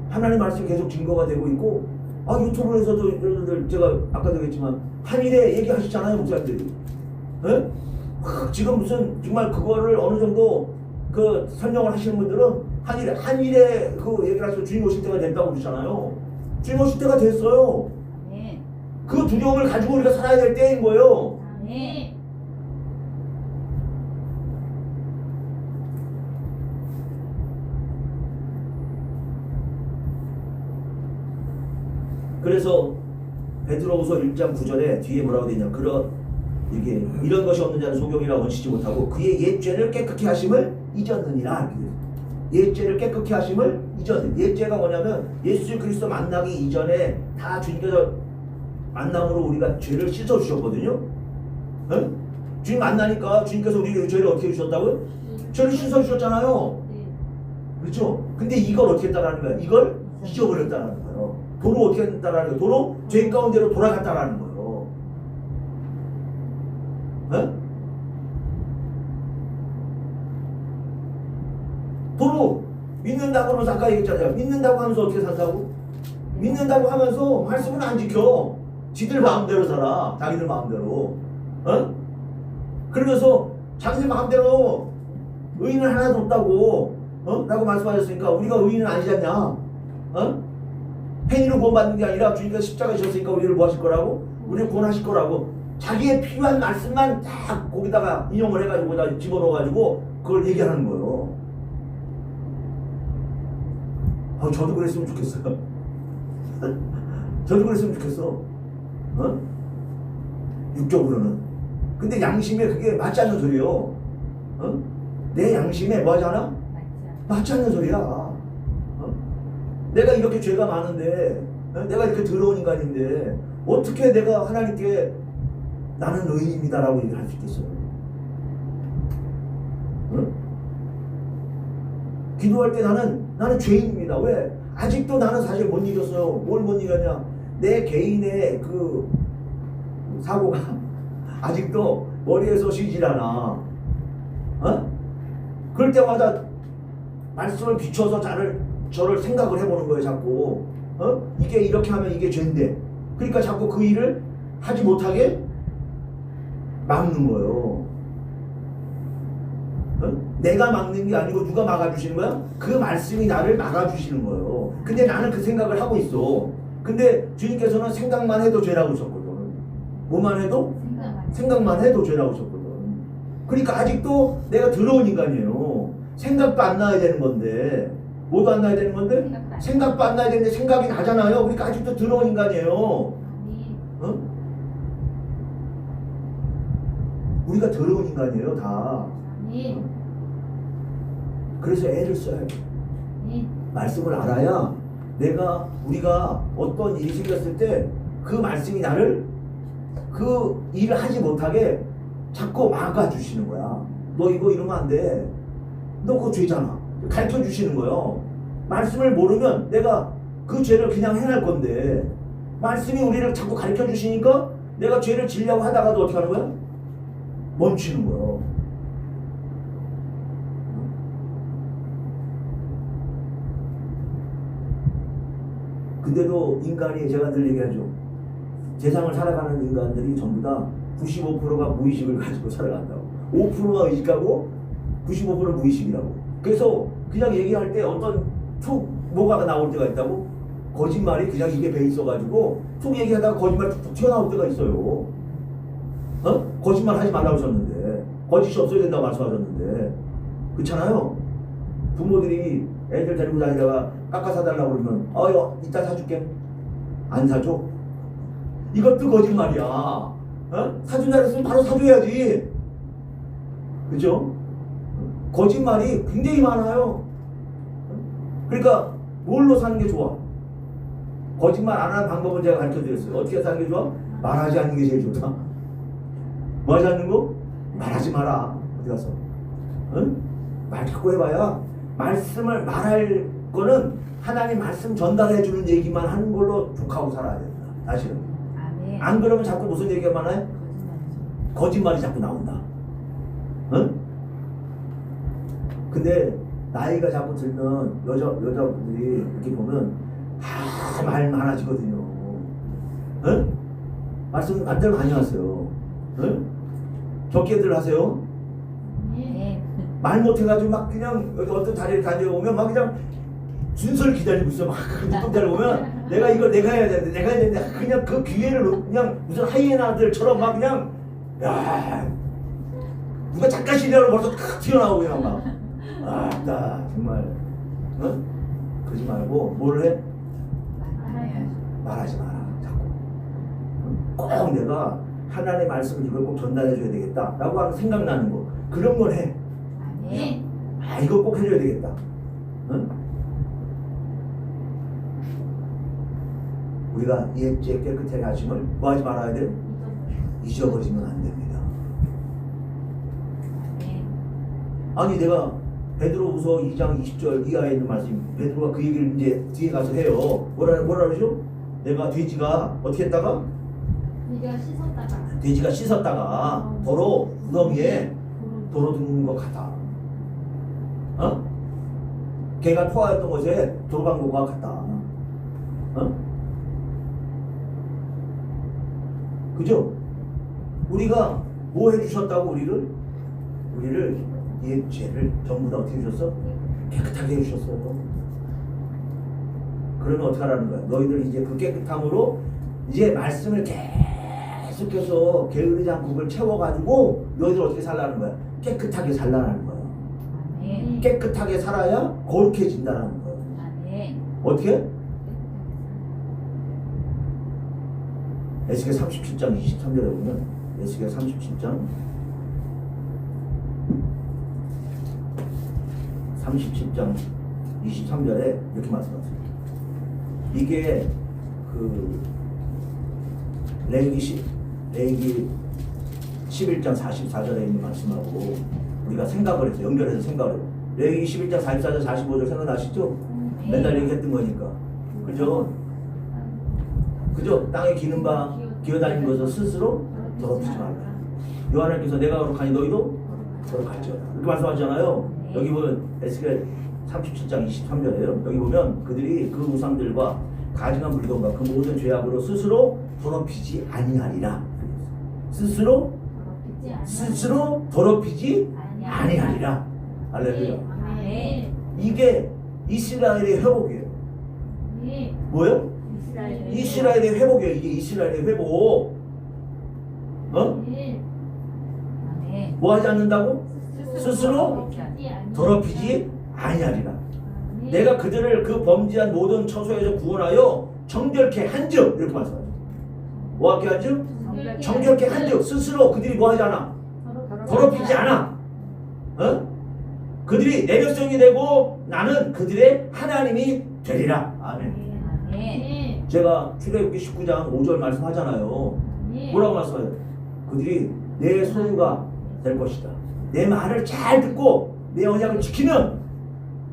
[SPEAKER 1] 하나님 말씀이 계속 증거가 되고 있고, 유튜브에서도 여러분들 제가 아까도 얘기했지만 한일에 얘기하시잖아요, 목사님들이. 에? 지금 무슨 정말 그거를 어느 정도 그 설명을 하시는 분들은 한일에 그 얘기를 하시고 주님 오실 때가 됐다고 그러잖아요. 주님 오실 때가 됐어요.
[SPEAKER 3] 네.
[SPEAKER 1] 그 두려움을 가지고 우리가 살아야 될 때인 거예요.
[SPEAKER 3] 네.
[SPEAKER 1] 그래서 베드로후서 1장 9절에 뒤에 뭐라고 되냐? 이게 이런 것이 없는 자는 소경이라 원치지 못하고 그의 옛 죄를 깨끗게 하심을 잊었느니라. 옛 죄를 깨끗게 하심을 잊었느니라. 옛 죄가 뭐냐면 예수 그리스도 만나기 이전에 다 주님께서 만남으로 우리가 죄를 씻어 주셨거든요. 응? 주님 만나니까 주님께서 우리 죄를 어떻게 주셨다고요? 죄를 씻어 주셨잖아요. 그렇죠? 근데 이걸 어떻게 했다라는 거야? 이걸 잊어버렸다라는 거예요. 도로 어떻게 했다라는 거예요? 도로 죄 가운데로 돌아갔다라는 거예요. 에? 도로 믿는다고 하면서 아까 얘기했잖아요. 믿는다고 하면서 어떻게 산다고? 믿는다고 하면서 말씀은 안 지켜. 지들 마음대로 살아. 자기들 마음대로. 어? 그러면서 자기들 마음대로 의인은 하나도 없다고 라고 말씀하셨으니까 우리가 의인은 아니지 않냐? 행위로 구원받는 게 아니라 주님께서 십자가 지셨으니까 우리를 뭐 하실 거라고? 우리를 구원하실 거라고. 자기의 필요한 말씀만 딱 거기다가 인용을 해가지고 다 집어넣어가지고 그걸 얘기하는 거예요. 저도 그랬으면 좋겠어요. 저도 그랬으면 좋겠어. 육적으로는. 근데 양심에 그게 맞지 않는 소리예요. 내 양심에 뭐 하잖아? 맞지 않는 소리야. 내가 이렇게 죄가 많은데, 내가 이렇게 더러운 인간인데 어떻게 내가 하나님께 나는 의인입니다라고 얘기를 할 수 있겠어요? 응? 기도할 때 나는 죄인입니다. 왜? 아직도 나는 사실 못 이겼어요. 뭘 못 이겼냐? 내 개인의 그 사고가 아직도 머리에서 쉬질 않아. 어? 그럴 때마다 말씀을 비춰서 저를 생각을 해보는 거예요, 자꾸. 이게 이렇게 하면 이게 죄인데. 그러니까 자꾸 그 일을 하지 못하게 막는 거예요. 내가 막는 게 아니고 누가 막아주시는 거야? 그 말씀이 나를 막아주시는 거예요. 근데 나는 그 생각을 하고 있어. 근데 주님께서는 생각만 해도 죄라고 하셨거든. 뭐만 해도? 생각만 해도 죄라고 하셨거든. 그러니까 아직도 내가 더러운 인간이에요. 생각도 안 나야 되는 건데. 뭐도 안 나야 되는 건데? 생각도 안 나야 되는데 생각이 나잖아요. 그러니까 아직도 더러운 인간이에요.
[SPEAKER 2] 아멘.
[SPEAKER 1] 우리가 더러운 인간이에요, 다.
[SPEAKER 2] 아멘.
[SPEAKER 1] 그래서 애를 써야 돼.
[SPEAKER 2] 아멘.
[SPEAKER 1] 말씀을 알아야 우리가 어떤 일이 생겼을 때 그 말씀이 나를 그 일을 하지 못하게 자꾸 막아주시는 거야. 너 이거 이러면 안 돼. 너 그거 죄잖아. 가르쳐 주시는 거예요. 말씀을 모르면 내가 그 죄를 그냥 행할 건데 말씀이 우리를 자꾸 가르쳐 주시니까 내가 죄를 지려고 하다가도 어떻게 하는 거야? 멈추는 거예요. 근데도 인간이 제가 늘 얘기하죠. 세상을 살아가는 인간들이 전부 다 95%가 무의식을 가지고 살아간다고. 5%가 의식하고 95%는 무의식이라고. 그래서 그냥 얘기할 때 어떤 툭 뭐가 나올 때가 있다고. 거짓말이 그냥 입에 배 있어가지고 툭 얘기하다가 거짓말 툭툭 튀어나올 때가 있어요. 거짓말 하지 말라고 하셨는데, 거짓이 없어야 된다고 말씀하셨는데, 그렇잖아요. 부모들이 애들 데리고 다니다가 깎아 사달라고 그러면 이거 이따 사줄게. 안 사줘? 이것도 거짓말이야. 사준다 그랬으면 바로 사줘야지. 그죠? 거짓말이 굉장히 많아요. 그러니까 뭘로 사는 게 좋아? 거짓말 안 하는 방법을 제가 가르쳐 드렸어요. 어떻게 사는 게 좋아? 말하지 않는 게 제일 좋다. 뭐 하지 않는 거? 말하지 마라. 어디 가서. 말 자꾸 해봐야 말씀을 말할 거는 하나님 말씀 전달해 주는 얘기만 하는 걸로 족하고 살아야 된다. 사실은.
[SPEAKER 3] 아멘.
[SPEAKER 1] 안 그러면 자꾸 무슨 얘기만 해? 거짓말이 자꾸 나온다. 근데 나이가 자꾸 들면 여자분들이 이렇게 보면 말 많아지거든요. 말씀 남들 많이 하세요. 적게들 하세요.
[SPEAKER 3] 아멘.
[SPEAKER 1] 말 못해가지고 막 그냥 여기 어떤 자리에 다녀오면 막 그냥 순서를 기다리고 있어. 막 어떤 자리에 오면 내가 해야 되는데 그냥 그 기회를 그냥 무슨 하이에나들처럼 막 그냥 야 누가 잠깐 시려고 벌써 탁 튀어나오고 그냥 막 나 정말 그러지 말고 뭘 해? 말하지 마라. 자꾸 꼭 내가 하나님의 말씀을 이걸 꼭 전달해 줘야 되겠다 라고 하는 생각나는 거 그런 걸 해.
[SPEAKER 2] 아멘.
[SPEAKER 1] 이거 꼭 해줘야 되겠다. 우리가 이제 깨끗하게 하심을 뭐 하지 말아야 돼? 잊어버리면 안 됩니다. 아니 내가 베드로후서 2장 20절 이하에 있는 말씀, 베드로가 그 얘기를 이제 뒤에 가서 해요. 뭐라 그러죠? 내가 돼지가 어떻게 했다가? 돼지가 씻었다가 도로 구덩이에 도로 든 것 같다. 개가 토하였던 곳에 도로 간 것과 같다. 그죠? 우리가 뭐 해주셨다고 우리를 이 죄를 전부 다 어떻게 해주셨어? 깨끗하게 해주셨어요. 그러면 어떻게 하라는 거야? 너희들 이제 그 깨끗함으로 이제 말씀을 계속해서 게으르지 않고 그걸 채워가지고 너희들 어떻게 살라는 거야? 깨끗하게 살라는 거야.
[SPEAKER 3] 아멘.
[SPEAKER 1] 깨끗하게 살아야 거룩해진다는 거야.
[SPEAKER 3] 아멘.
[SPEAKER 1] 어떻게? 에스겔 37장 23절에 보면 에스겔 37장 23절에 이렇게 말씀하세요. 이게 그 레위기 11장 44절에 있는 말씀하고 우리가 생각을 해서 연결해서 생각을 해요. 레위기 11장 44절 45절 생각나시죠? 맨날 얘기했던 거니까. 그죠? 땅에 기는 바 기어다니는 것을 스스로 더럽히지 말라. 요한께서 내가 거룩하니 너희도 거룩할지어다. 이렇게 말씀하잖아요. 여기 보면 에스겔 37장 23절이에요. 여기 보면 그들이 그 우상들과 가증한 물건과 그 모든 죄악으로 스스로 더럽히지 아니하리라. 스스로 더럽히지 아니하리라. 할렐루야.
[SPEAKER 2] 아멘.
[SPEAKER 1] 이게 이스라엘의 회복이에요.
[SPEAKER 2] 네.
[SPEAKER 1] 뭐요? 이스라엘의 회복이에요. 이게 이스라엘의 회복. 어?
[SPEAKER 2] 네.
[SPEAKER 3] 아멘.
[SPEAKER 1] 뭐 하지 않는다고? 스스로 더럽히지 아니하리라.
[SPEAKER 2] 네.
[SPEAKER 1] 내가 그들을 그 범죄한 모든 처소에서 구원하여 정결케 한즉 이렇게 말씀하죠. 뭐하게 한즉? 정결케 한즉 스스로 그들이 뭐 하지 않아? 더럽히지 않아. 어? 그들이 내 백성이 되고 나는 그들의 하나님이 되리라. 아멘.
[SPEAKER 3] 아멘.
[SPEAKER 2] 네.
[SPEAKER 1] 제가 출애굽기 19장 5절 말씀하잖아요.
[SPEAKER 2] 네.
[SPEAKER 1] 뭐라고 말씀해요? 그들이 내 소유가 될 것이다. 내 말을 잘 듣고 내 언약을 지키면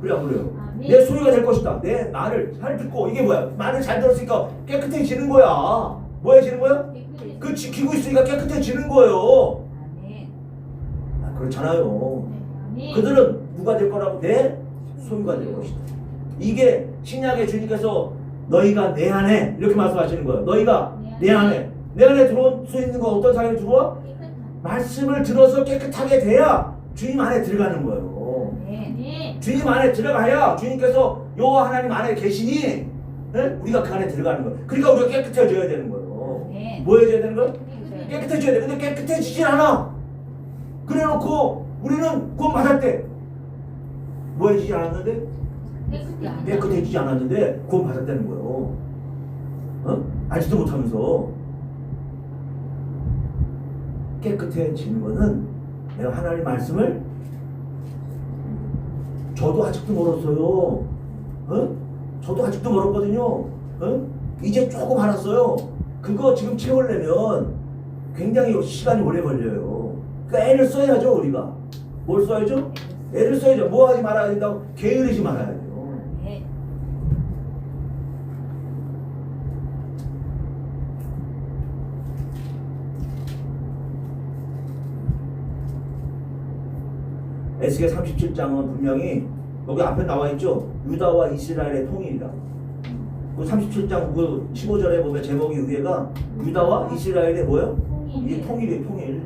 [SPEAKER 1] 그래요.
[SPEAKER 2] 아멘.
[SPEAKER 1] 내 소유가 될 것이다. 내 말을 잘 듣고 이게 뭐야? 말을 잘 들었으니까 깨끗해지는 거야. 뭐해지는 거야? 그 지키고 있으니까 깨끗해지는 거예요.
[SPEAKER 3] 아멘.
[SPEAKER 1] 그렇잖아요.
[SPEAKER 2] 네.
[SPEAKER 1] 그들은 누가 될 거라고? 내 소유가 될 것이다. 이게 신약의 주님께서 너희가 내 안에 이렇게 말씀하시는 거예요. 너희가 내 안에 들어올 수 있는 건 어떤 사람이 들어와? 말씀을 들어서 깨끗하게 돼야 주님 안에 들어가는 거예요.
[SPEAKER 3] 아멘.
[SPEAKER 2] 네.
[SPEAKER 1] 주님 안에 들어가야 주님께서 여호와 하나님 안에 계시니 우리가 그 안에 들어가는 거예요. 그러니까 우리가 깨끗해져야 되는 거예요.
[SPEAKER 3] 아멘.
[SPEAKER 1] 뭐 해줘야 되는 거예요? 깨끗해져야 돼. 근데 깨끗해지진 않아. 그래놓고 우리는 구원 받았대. 뭐 해지지 않았는데? 깨끗해지지 않았는데 구원 받았다는 거예요. 알지도 못하면서. 깨끗해지는 거는 내가 하나님 말씀을 저도 아직도 멀었어요. 저도 아직도 멀었거든요. 이제 조금 알았어요. 그거 지금 채우려면 굉장히 시간이 오래 걸려요. 그러니까 애를 써야죠. 우리가 뭘 써야죠? 애를 써야죠. 뭐 하지 말아야 된다고? 게으르지 말아야 돼요.
[SPEAKER 3] 아멘.
[SPEAKER 1] 에스겔 37장은 분명히 여기 앞에 나와 있죠. 유다와 이스라엘의 통일이라고. 그 37장 그 15절에 보면 제목이 위에가 유다와 이스라엘의 뭐요? 이게 통일이에요. 통일.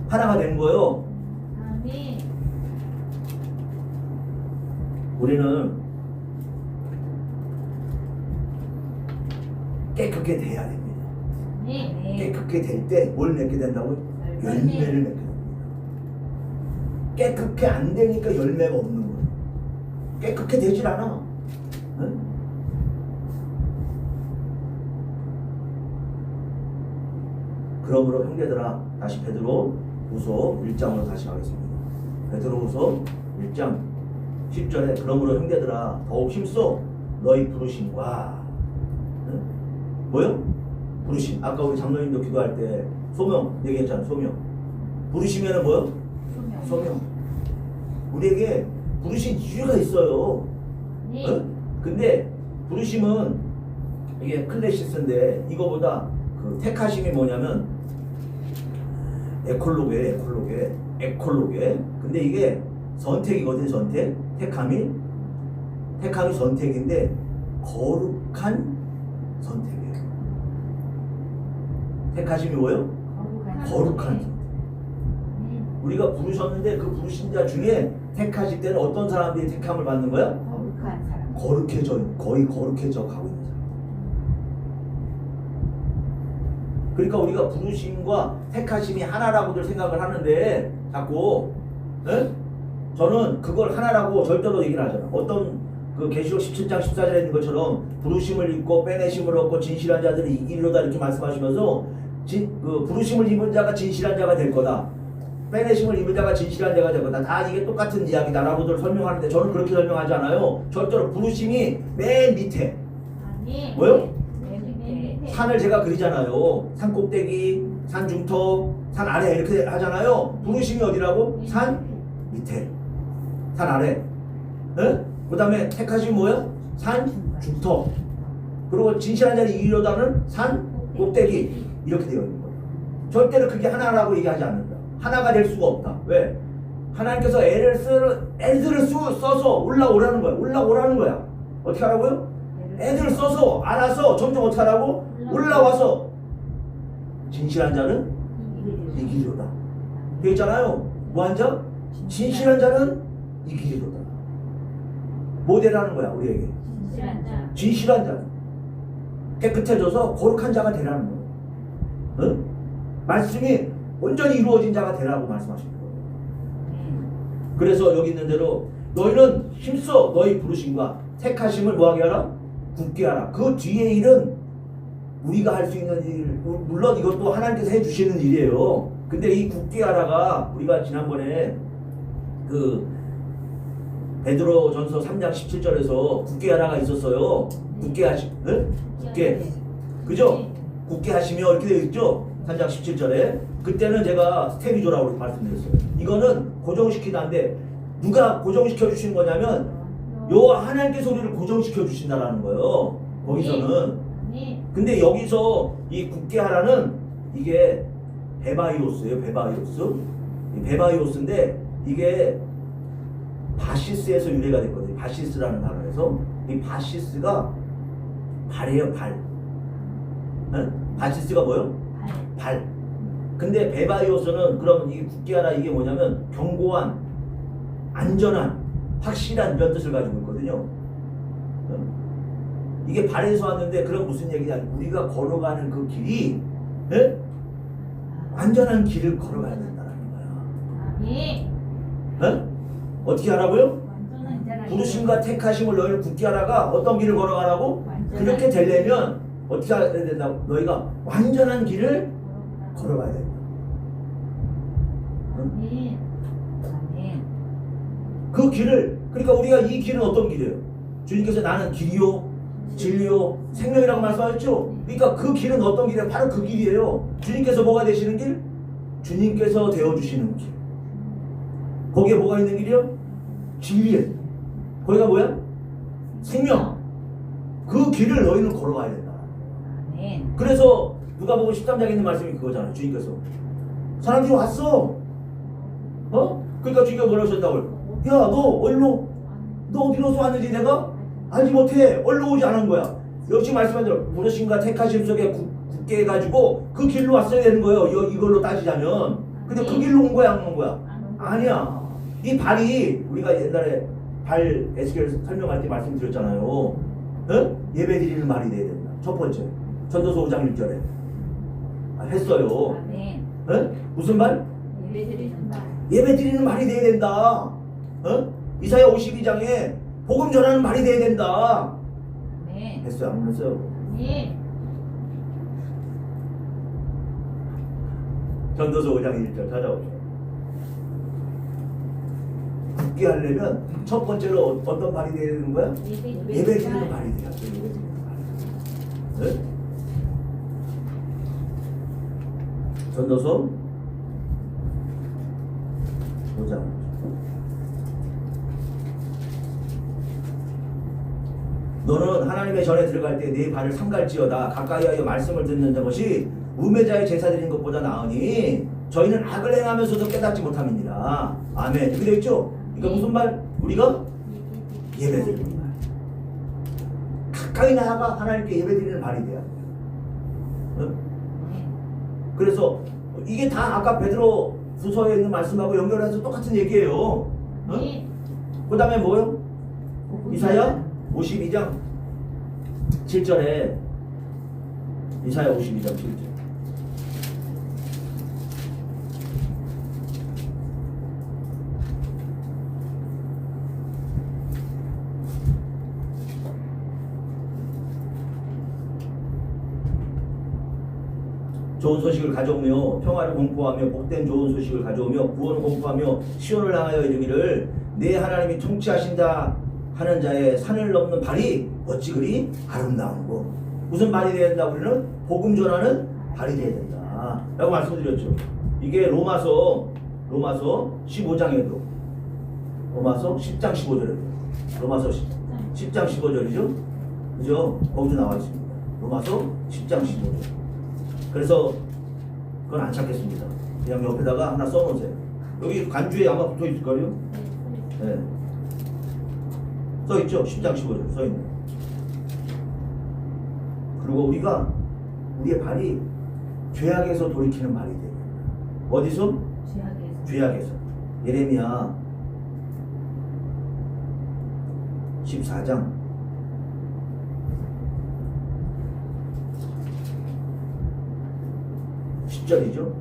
[SPEAKER 1] 하나가 된 거예요.
[SPEAKER 2] 아멘.
[SPEAKER 1] 우리는 깨끗게 돼야 됩니다.
[SPEAKER 2] 네.
[SPEAKER 1] 깨끗게 될 때 뭘 맺게 된다고요? 열매를 맺게 됩니다. 깨끗게 안 되니까 열매가 없는 거예요. 깨끗게 되질 않아. 그러므로 형제들아, 다시 베드로후서 1장으로 다시 가겠습니다. 베드로후서 1장 10절에 그러므로 형제들아 더욱 힘써 너희 부르심과 뭐요? 부르심. 아까 우리 장로님도 기도할 때 소명 얘기했잖아요. 소명. 부르시면은 뭐요? 소명. 우리에게 부르신 이유가 있어요.
[SPEAKER 2] 네.
[SPEAKER 1] 근데 부르심은 이게 클래시스인데 이거보다 그 택하심이 뭐냐면 에콜로게. 근데 이게 선택이거든. 선택. 택함이 선택인데 거룩한 선택이에요. 택하심이 뭐예요? 거룩한 선택. 우리가 부르셨는데 그 부르신 자 중에 택하실 때는 어떤 사람들이 택함을 받는 거야?
[SPEAKER 3] 거룩한 사람.
[SPEAKER 1] 거의 거룩해져 가고 있는 사람. 그러니까 우리가 부르심과 택하심이 하나라고들 생각을 하는데 자꾸 저는 그걸 하나라고 절대로 얘기를 하잖아. 어떤 그 계시록 17장 14절에 있는 것처럼 부르심을 입고 빼내심을 얻고 진실한 자들이 이기리로다 이렇게 말씀하시면서 그 부르심을 입은 자가 진실한 자가 될 거다. 빼내심을 입은 자가 진실한 자가 될 거다. 다 이게 똑같은 이야기다라고들 설명하는데 저는 그렇게 설명하지 않아요. 절대로 부르심이 맨 밑에
[SPEAKER 2] 아멘.
[SPEAKER 1] 뭐요?
[SPEAKER 2] 네.
[SPEAKER 1] 산을 제가 그리잖아요. 산 꼭대기, 산 중턱, 산 아래 이렇게 하잖아요. 부르심이 어디라고? 산 밑에, 산 아래. 그 다음에 택하심이 뭐예요? 산 중턱. 그리고 진실한 자를 이기려다는 산 꼭대기 이렇게 되어 있는 거예요. 절대로 그게 하나라고 얘기하지 않는다. 하나가 될 수가 없다. 왜? 하나님께서 애들을 써서 올라오라는 거야. 올라오라는 거야. 어떻게 하라고요? 애들을 써서 알아서 점점 어떻게 하라고? 올라와서 진실한 자는 이기리로다. 되어 있잖아요. 무한자? 진실한 자는 이기리로다. 모델하는 거야 우리에게.
[SPEAKER 2] 진실한 자.
[SPEAKER 1] 진실한 자. 깨끗해져서 거룩한 자가 되라는 거예요. 응? 말씀이 온전히 이루어진 자가 되라고 말씀하시는 거예요. 그래서 여기 있는 대로 너희는 힘써 너희 부르심과 택하심을 뭐하게 하라? 굳게 하라. 그 뒤에 일은 우리가 할 수 있는 일, 물론 이것도 하나님께서 해주시는 일이에요. 근데 이 굳게 하라가 우리가 지난번에 그 베드로전서 3장 17절에서 굳게 하라가 있었어요. 굳게 하시, 응? 굳게, 그죠? 굳게 하시며 이렇게 되어 있죠? 3장 17절에. 그때는 제가 스테비조라고 말씀드렸어요. 이거는 고정시키다인데 누가 고정시켜 주시는 거냐면 요 하나님께서 우리를 고정시켜 주신다라는 거예요. 거기서는.
[SPEAKER 2] 아멘.
[SPEAKER 1] 근데 여기서 이 굳게 하라는 이게 베바이오스예요. 베바이오스. 이 베바이오스인데 이게 바시스에서 유래가 됐거든요. 바시스라는 단어에서. 이 바시스가 발이에요. 발. 응? 바시스가 뭐예요? 발. 근데 베바이오스는 그럼 이게 굳게 하라 이게 뭐냐면 견고한, 안전한, 확실한 이런 뜻을 가지고 있거든요. 응? 이게 발에서 왔는데 그럼 무슨 얘기냐? 우리가 걸어가는 그 길이 예? 안전한 길을 걸어가야 된다는 거야.
[SPEAKER 2] 아멘.
[SPEAKER 1] 예? 어떻게 하라고요?
[SPEAKER 2] 완전한
[SPEAKER 1] 부르심과 택하심을 너희를 굳게 하라가 어떤 길을 걸어가라고? 그렇게 되려면 어떻게 해야 된다? 너희가 완전한 길을 걸어가야 된다.
[SPEAKER 2] 아멘.
[SPEAKER 3] 아멘.
[SPEAKER 1] 그 길을, 그러니까 우리가 이 길은 어떤 길이에요? 주님께서 나는 길이요 진리요 생명이라고 말씀하셨죠? 그러니까 그 길은 어떤 길이에요? 바로 그 길이에요. 주님께서 뭐가 되시는 길? 주님께서 되어주시는 길. 거기에 뭐가 있는 길이요? 진리예요. 거기가 뭐야? 생명. 그 길을 너희는 걸어가야 된다.
[SPEAKER 3] 아멘.
[SPEAKER 1] 그래서 누가복음 13장에 있는 말씀이 그거잖아요. 주님께서 사람들이 왔어. 그러니까 주님께서 뭐라고 하셨다고? 야, 너 어디로서 왔는지 내가 알지 못해. 얼로 오지 않은 거야. 역시 말씀한 대로 부르심과 택하심 속에 굳게 해가지고 그 길로 왔어야 되는 거예요. 이걸로 따지자면. 근데 그 길로 온 거야, 안 온 거야? 아니야. 이 발이 우리가 옛날에 발 에스겔 설명할 때 말씀드렸잖아요. 예배 드리는 말이 돼야 된다. 첫 번째. 전도서 5장 1절에 했어요.
[SPEAKER 3] 아멘.
[SPEAKER 1] 무슨 말?
[SPEAKER 3] 예배드리는 말.
[SPEAKER 1] 예배 드리는 말이 돼야 된다. 이사야 52장에 복음 전하는 말이 돼야 된다.
[SPEAKER 3] 아멘.
[SPEAKER 1] 했어요? 안 했어요?
[SPEAKER 2] 아멘.
[SPEAKER 1] 전도서 5장 1절 찾아오세요. 굳게 하려면 첫 번째로 어떤 말이 돼야 되는 거야? 예배 드리는 말이 돼야 돼. 예배 드리는 말. 전도서 5장. 너는 하나님의 전에 들어갈 때 네 발을 삼갈지어다. 가까이하여 말씀을 듣는 것이 우매자의 제사 드리는 것보다 나으니 저희는 악을 행하면서도 깨닫지 못함이니라. 아멘. 이렇게 되어 있죠? 이거 무슨 말? 우리가 예배 드리는 말. 가까이 나아가 하나님께 예배 드리는 말이 돼야 돼요. 그래서 이게 다 아까 베드로 후서에 있는 말씀하고 연결해서 똑같은 얘기예요. 그 다음에 뭐요? 이사야 52장 7절에 이사야 52장 7절. 좋은 소식을 가져오며 평화를 공포하며 복된 좋은 소식을 가져오며 구원을 공포하며 시온을 향하여 이르기를 내 하나님이 통치하신다 하는 자의 산을 넘는 발이 어찌 그리 아름다운고. 무슨 발이 되어야 된다? 우리는 복음 전하는 발이 되어야 된다 라고 말씀드렸죠. 이게 로마서 15장에도 로마서 10장 15절에도 로마서 10장 15절이죠. 그죠? 거기도 나와 있습니다. 로마서 10장 15절. 그래서 그건 안 찾겠습니다. 그냥 옆에다가 하나 써놓으세요. 여기 간주에 아마 붙어 있을 거요. 네. 써 있죠. 10장 15절 써 있는. 그리고 우리가 우리의 발이 죄악에서 돌이키는 발이 돼요. 어디서?
[SPEAKER 3] 죄악에서.
[SPEAKER 1] 죄악에서. 예레미야 14장 10절이죠.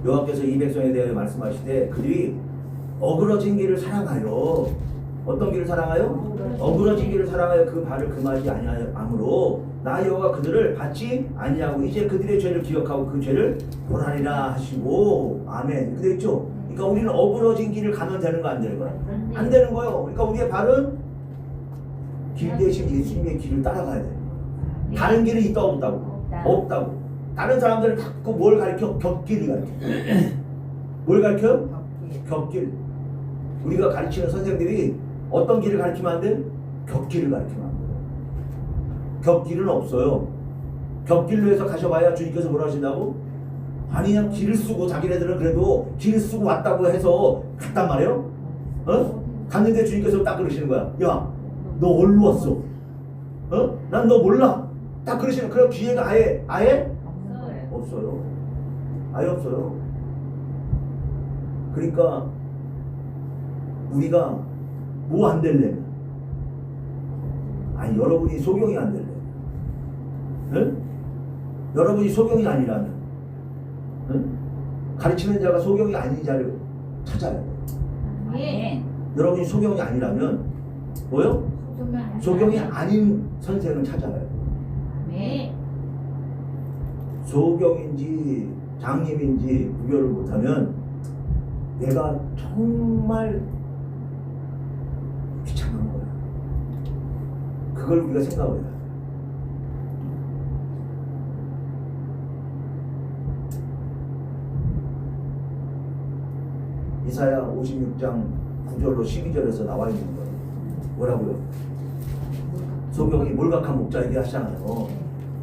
[SPEAKER 1] 여호와께서 이 백성에 대하여 말씀하시되 그들이 어그러진 길을 사랑하여 어떤 길을 사랑하여? 어그러진 길을 사랑하여 그 발을 금하지 아니하므로 나 여호와가 그들을 받지 아니하고 이제 그들의 죄를 기억하고 그 죄를 보라리라 하시고 아멘. 그래 있죠. 그러니까 우리는 어그러진 길을 가면 되는 거 안 되는 거야? 안 되는 거예요. 그러니까 우리의 발은 길 대신 예수님의 길을 따라가야 돼. 다른 길은 있다 없다고? 없다고. 다른 사람들은 자꾸 뭘 가르쳐? 겹길을 가르쳐. 뭘 가르쳐? 겹길. 우리가 가르치는 선생들이 어떤 길을 가르치면 안 돼? 겹길을 가르치면 안 돼. 겹길은 없어요. 겹길로 해서 가셔봐야 주님께서 뭐라 하신다고? 아니 그냥 길을 쓰고 자기네들은 그래도 길을 쓰고 왔다고 해서 갔단 말이에요. 어? 갔는데 주님께서 딱 그러시는 거야. 야, 너 어디로 왔어? 어? 난 너 몰라. 딱 그러시는. 그럼 기회가 아예 없어요. 아예 없어요. 그러니까 우리가 뭐 안 되려면 아니 여러분이 소경이 안 되려면 응? 여러분이 소경이 아니라면 응? 가르치는 자가 소경이 아닌 자를 찾아야 돼.
[SPEAKER 3] 아멘.
[SPEAKER 1] 여러분이 소경이 아니라면 뭐요? 소경이 아닌 선생을 찾아야 돼.
[SPEAKER 3] 아멘.
[SPEAKER 1] 소경인지 장님인지 구별을 못하면 내가 정말 귀찮은 거야. 그걸 우리가 생각을 해야 돼. 이사야 56장 9절로 12절에서 나와 있는 거예요. 뭐라고요? 소경이 몰각한 목자 얘기하시잖아요.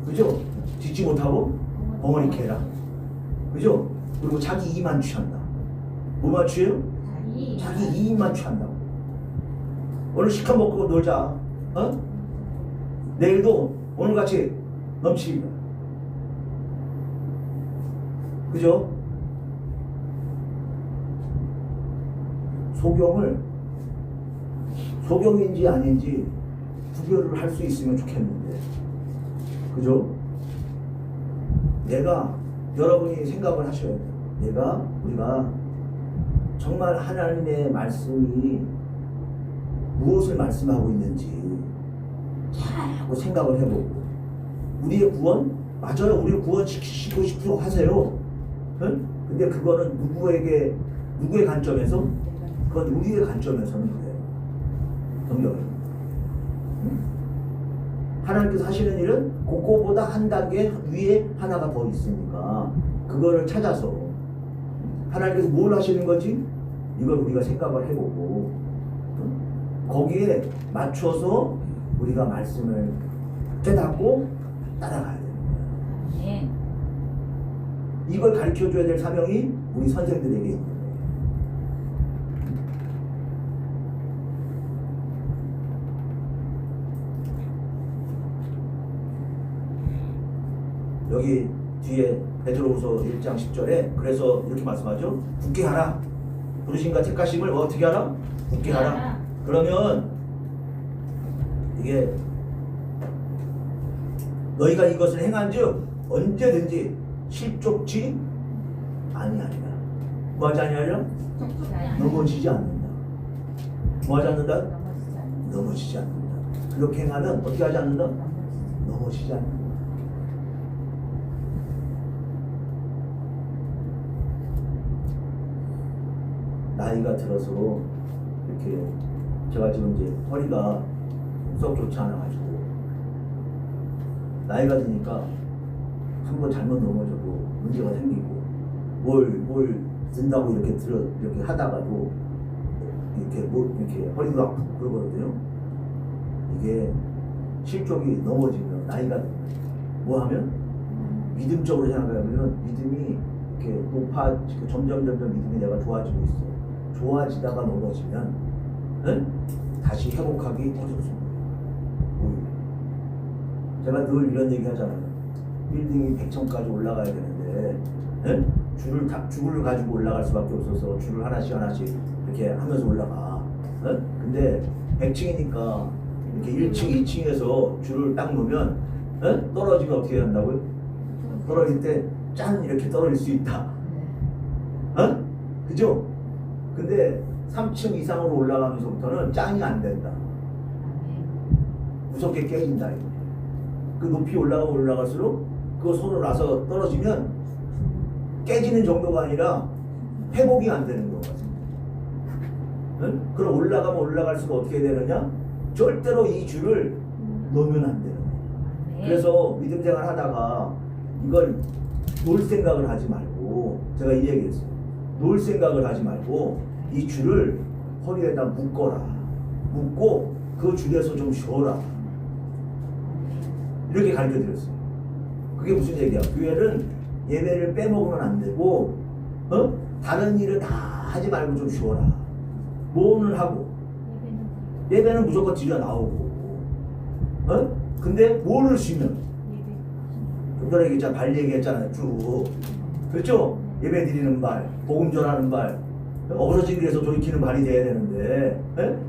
[SPEAKER 1] 그죠? 듣지 못하고 벙어리 캐라. 그죠? 그리고 자기 이만 취한다. 뭐만 취해요? 자기 이익만 취한다고. 오늘 시켜 먹고 놀자. 어? 내일도 오늘같이 넘치기다. 그죠? 소경인지 아닌지 구별을 할 수 있으면 좋겠는데. 그죠? 여러분이 생각을 하셔야 돼요. 우리가 정말 하나님의 말씀이 무엇을 말씀하고 있는지 자꾸 생각을 해보고 우리의 구원? 맞아요. 우리를 구원시키고 싶어 하세요. 응? 근데 그거는 누구의 관점에서? 그건 우리의 관점에서는 그래요. 정말. 응? 하나님께서 하시는 일은 그거보다 한 단계 위에 하나가 더 있으니까 그거를 찾아서 하나님께서 뭘 하시는 거지? 이걸 우리가 생각을 해보고 거기에 맞춰서 우리가 말씀을 깨닫고 따라가야 되는 거예요. 이걸 가르쳐줘야 될 사명이 우리 선생들에게 있는 거예요. 여기 뒤에 베드로후서 1장 10절에 그래서 이렇게 말씀하죠. 굳게 하라. 부르심과 택하심을 어떻게 하라? 굳게 하라. 그러면 이게 너희가 이것을 행한즉 언제든지 실족치 아니하리라. 뭐하지 아니하리라? 넘어지지 않는다. 뭐하지 않는다? 넘어지지 않는다. 그렇게 행하면 어떻게 하지 않는다? 넘어지지 않는다. 나이가 들어서 이렇게 제가 지금 이제 허리가 썩 좋지 않아가지고 나이가 드니까 한번 잘못 넘어져도 문제가 생기고 뭘 든다고 이렇게 하다가도 이렇게 허리도 아프고 그러거든요. 이게 실족이 넘어지면 나이가 들면 뭐 하면 믿음적으로 생각하면 믿음이 이렇게 점점 믿음이 내가 좋아지고 있어. 좋아지다가 넘어지면 응? 다시 회복하기 어렵습니다. 제가 늘 이런 얘기 하잖아요. 빌딩이 100층까지 올라가야 되는데 응? 줄을 가지고 올라갈 수밖에 없어서 줄을 하나씩 이렇게 하면서 올라가. 응? 근데 100층이니까 이렇게 1층, 2층에서 줄을 딱 놓으면 응? 떨어지면 어떻게 한다고요? 떨어질 때 짠 이렇게 떨어질 수 있다. 어? 그죠? 근데 3층 이상으로 올라가면서부터는 짠이 안 된다. 무섭게 깨진다. 그 높이 올라갈수록 그 손을 놔서 떨어지면 깨지는 정도가 아니라 회복이 안 되는 것 같습니다. 응? 그럼 올라가면 올라갈수록 어떻게 되느냐? 절대로 이 줄을 놓으면 안 되는 거예요. 그래서 믿음 생활 하다가 이걸 놓을 생각을 하지 말고, 제가 이 얘기했어요. 놓을 생각을 하지 말고 이 줄을 허리에다 묶어라. 묶고 그 줄에서 좀 쉬어라. 이렇게 가르쳐 드렸어요. 그게 무슨 얘기야? 교회는 예배를 빼먹으면 안 되고, 다른 일을 다 하지 말고 좀 쉬어라. 뭐는 하고, 예배는 무조건 드려 나오고, 근데 뭐를 쉬면, 좀 전에 얘기했잖아, 발 얘기했잖아요, 쭉. 그렇죠? 예배 드리는 발, 복음 전하는 발, 어그러진 길에서 돌이키는 발이 돼야 되는데,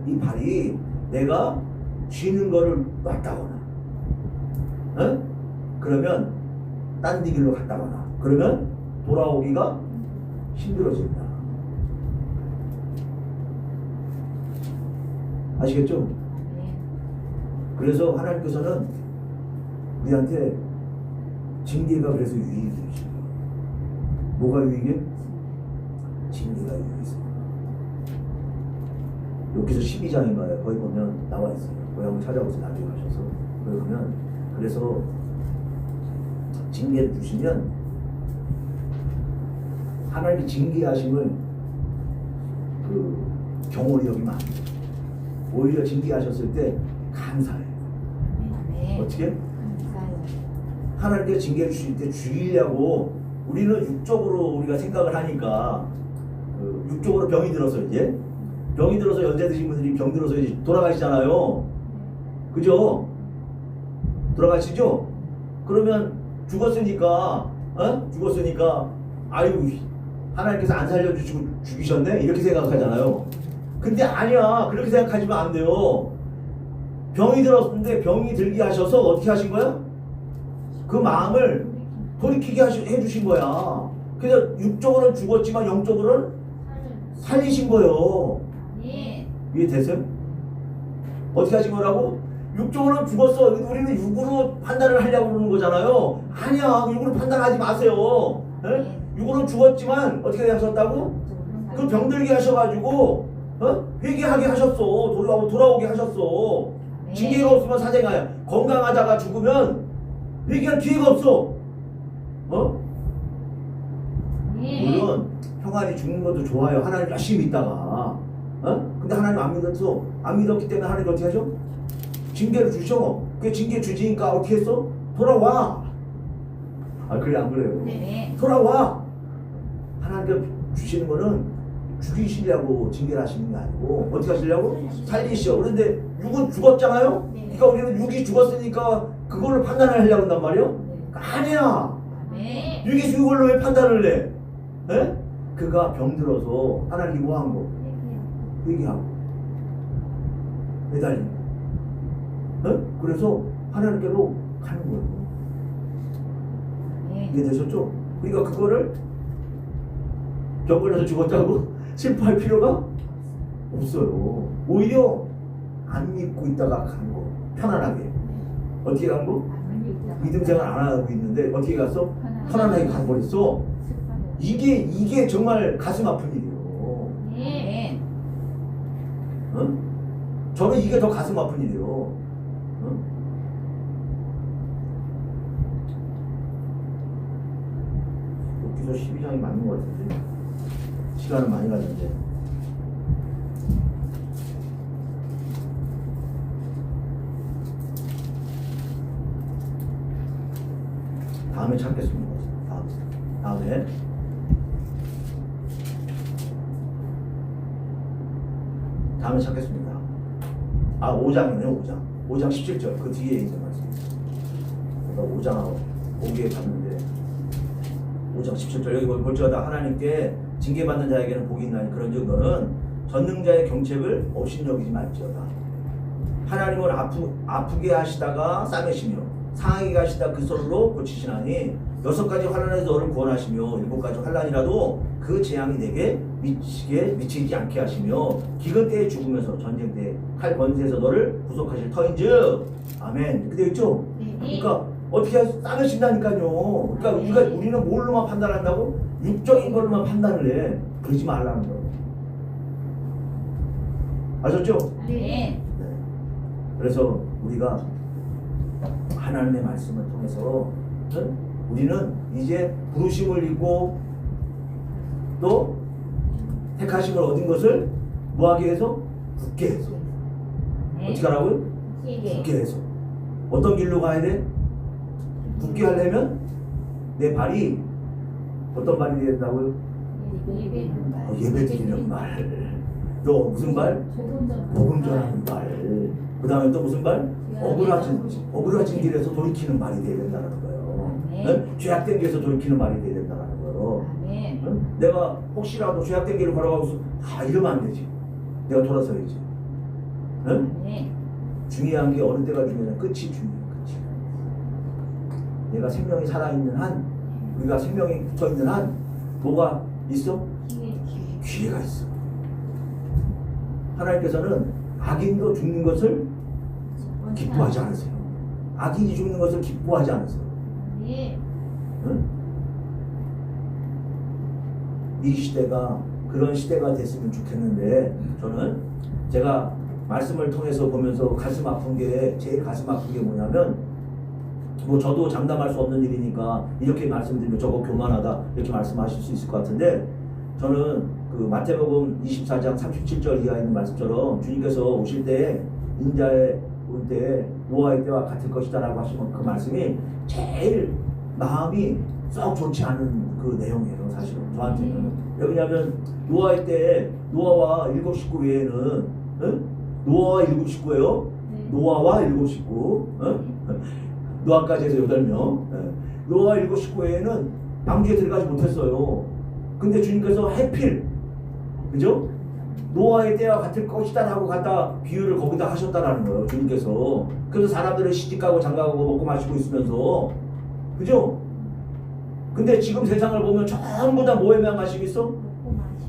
[SPEAKER 1] 이 발이 내가 쉬는 거를 놨다거나, 그러면 딴 데 길로 갔다거나, 그러면 돌아오기가 힘들어진다. 아시겠죠? 그래서 하나님께서는 우리한테 징계가 그래서 유익이죠. 뭐가 유익이에요? 징계가 유익이죠. 여기서 12장인가요? 거기 보면 나와 있어요. 거기 한번 찾아보세요. 나중에 가셔서. 거기 보면 그래서 징계를 주시면 하나님이 징계하심을 그 경홀히 여기면 안 돼요. 오히려 징계하셨을 때 감사해요. 어떻게? 하나님께서 징계를 주실 때 죽이려고 우리는 육적으로 우리가 생각을 하니까 육적으로 병이 들어서 이제 병이 들어서 연세 드신 분들이 병 들어서 이제 돌아가시잖아요. 그죠? 돌아가시죠? 그러면 죽었으니까 죽었으니까 아유 하나님께서 안 살려주시고 죽이셨네? 이렇게 생각하잖아요. 근데 아니야. 그렇게 생각하시면 안 돼요. 병이 들었는데 병이 들게 하셔서 어떻게 하신 거야? 그 마음을 돌이키게 해주신 거야. 그래서 육적으로는 죽었지만 영적으로는 살리신 거예요. 이해되세요? 어떻게 하신 거라고? 육적으로는 죽었어. 우리는 육으로 판단을 하려고 그러는 거잖아요. 아니야. 육으로 판단하지 마세요. 육으로는 죽었지만 어떻게 하셨다고? 그 병들게 하셔가지고 회개하게 하셨어. 돌아오게 하셨어. 징계가 없으면 사생아야. 건강하다가 죽으면 회개할 기회가 없어. 물론 평안히 죽는 것도 좋아요. 하나님 열심히 믿다가. 근데 하나님 안 믿었기 때문에 하나님 어떻게 하죠? 징계를 주셔. 그 징계 주지니까 어떻게 했어? 돌아와. 그래 안 그래요?
[SPEAKER 3] 네.
[SPEAKER 1] 돌아와. 하나님께 주시는 거는 죽이시려고 징계를 하시는 게 아니고 어떻게 하시려고? 살리시오. 그런데 육은 죽었잖아요? 그러니까 우리는 육이 죽었으니까 그걸로 판단을 하려고 한단 말이에요? 아니야. 육이 죽은 걸로 왜 판단을 해? 그가 병들어서 하나님이 뭐 한 거? 회개하고 매달린 거. 그래서 하나님께로 가는 거예요. 이해되셨죠? 그러니까 그거를 병 걸려서 죽었다고 슬퍼할 필요가 없어요. 오히려 안 믿고 있다가 간 거. 편안하게. 어떻게 간 거? 믿음 생활 안 하고 있는데 어떻게 갔어? 편안하게 가버렸어. 이게 정말 가슴 아픈 일이에요. 저는 이게 더 가슴 아픈 일이에요. 여기서 12장이 맞는 것 같은데 시간은 많이 갔는데 다음에 찾겠습니다. 다음에 찾겠습니다. 5장이네요. 5장 17절 그 뒤에 있는 말씀. 제가 5장 5기에 갔는데 5장 17절 여기 볼지어다 하나님께 징계받는 자에게는 복이 있나니 그런즉 너는 전능자의 경책을 업신여기지 말지어다. 하나님은 아프게 하시다가 싸매시며 상하게 하시다 그 손으로 고치시나니 6가지 환난에서 너를 구원하시며 7가지 환난이라도 그 재앙이 내게 미치지 않게 하시며 기근 때에 죽으면서 전쟁 때에 칼 권세에서 너를 구속하실 터인즉 아멘. 그때 있죠? 그러니까 어떻게 싸매신다니까요. 그러니까 우리는 뭘로만 판단한다고? 육적인 걸로만 판단을 해. 그러지 말라는 거예요. 아셨죠?
[SPEAKER 3] 네.
[SPEAKER 1] 그래서 우리가 하나님의 말씀을 통해서 우리는 이제 부르심을 입고 또 택하심을 얻은 것을 뭐하게 해서? 굳게 해서. 어떻게 하라고요? 굳게 해서. 어떤 길로 가야 돼? 굳게 하려면 내 발이 어떤 발이 돼야 된다고요? 예배 드리는 발. 또 무슨 발? 복음 전하는 발. 그 다음에 또 무슨 발? 억울하진 길에서 돌이키는 말이 돼야 된다는 거예요. 죄악된 길에서 돌이키는 말이 돼야 된다는 거예요. 내가 혹시라도 죄악된 길을 걸어가고서 이러면 안 되지. 내가 돌아서야지. 중요한 게 어느 때가 중요하냐? 끝이 중요해. 끝이. 내가 생명이 살아있는 한, 우리가 생명이 붙어있는 한 뭐가 있어? 기회가 있어. 하나님께서는 악인도 죽는 것을 기뻐하지 않으세요. 악인이 죽는 것을 기뻐하지 않으세요. 응? 이 시대가 그런 시대가 됐으면 좋겠는데 저는 제가 말씀을 통해서 보면서 가슴 아픈 게 제일 가슴 아픈 게 뭐냐면 뭐 저도 장담할 수 없는 일이니까 이렇게 말씀드리면 저거 교만하다 이렇게 말씀하실 수 있을 것 같은데 저는 그 마태복음 24장 37절 이하에 있는 말씀처럼 주님께서 오실 때 인자에 올 때 노아의 때와 같을 것이다 라고 하시면 그 말씀이 제일 마음이 썩 좋지 않은 그 내용이에요. 사실은 저한테는. 왜냐하면 노아의 때 노아와 7 식구 외에는 노아와 7 식구예요. 노아와 7 식구 노아까지 해서 8명 노아와 7 식구 외에는 방주에 들어가지 못했어요. 근데 주님께서 해필 그죠? 노아의 때와 같을 것이다 라고 갖다 비유를 거기다 하셨다라는 거예요. 주님께서. 그래서 사람들은 시집가고 장가가고 먹고 마시고 있으면서 그죠? 근데 지금 세상을 보면 전부 다 뭐에 명하시고 있어?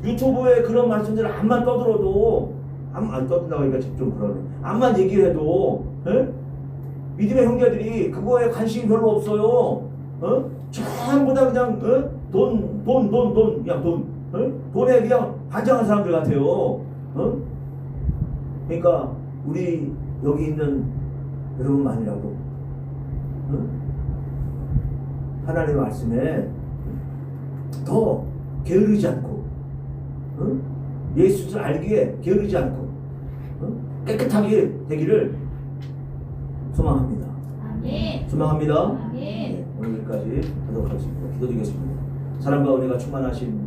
[SPEAKER 1] 유튜브에 그런 말씀들 암만 떠들어도 안 떠든다고 하니까 좀 그러네. 암만 얘기를 해도 믿음의 형제들이 그거에 관심이 별로 없어요. 전부 다 그냥 돈 그냥 돈에 그냥 반장한 사람들 같아요. 그러니까 우리 여기 있는 여러분만이라도 하나님의 말씀에 더 게으르지 않고 예수를 알기에 게으르지 않고 깨끗하게 되기를 소망합니다. 소망합니다. 네, 오늘 여기까지 하도록 하겠습니다. 기도드리겠습니다. 사랑과 은혜가 충만하신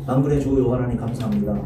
[SPEAKER 1] 만군의 주 여호와 하나님 감사합니다.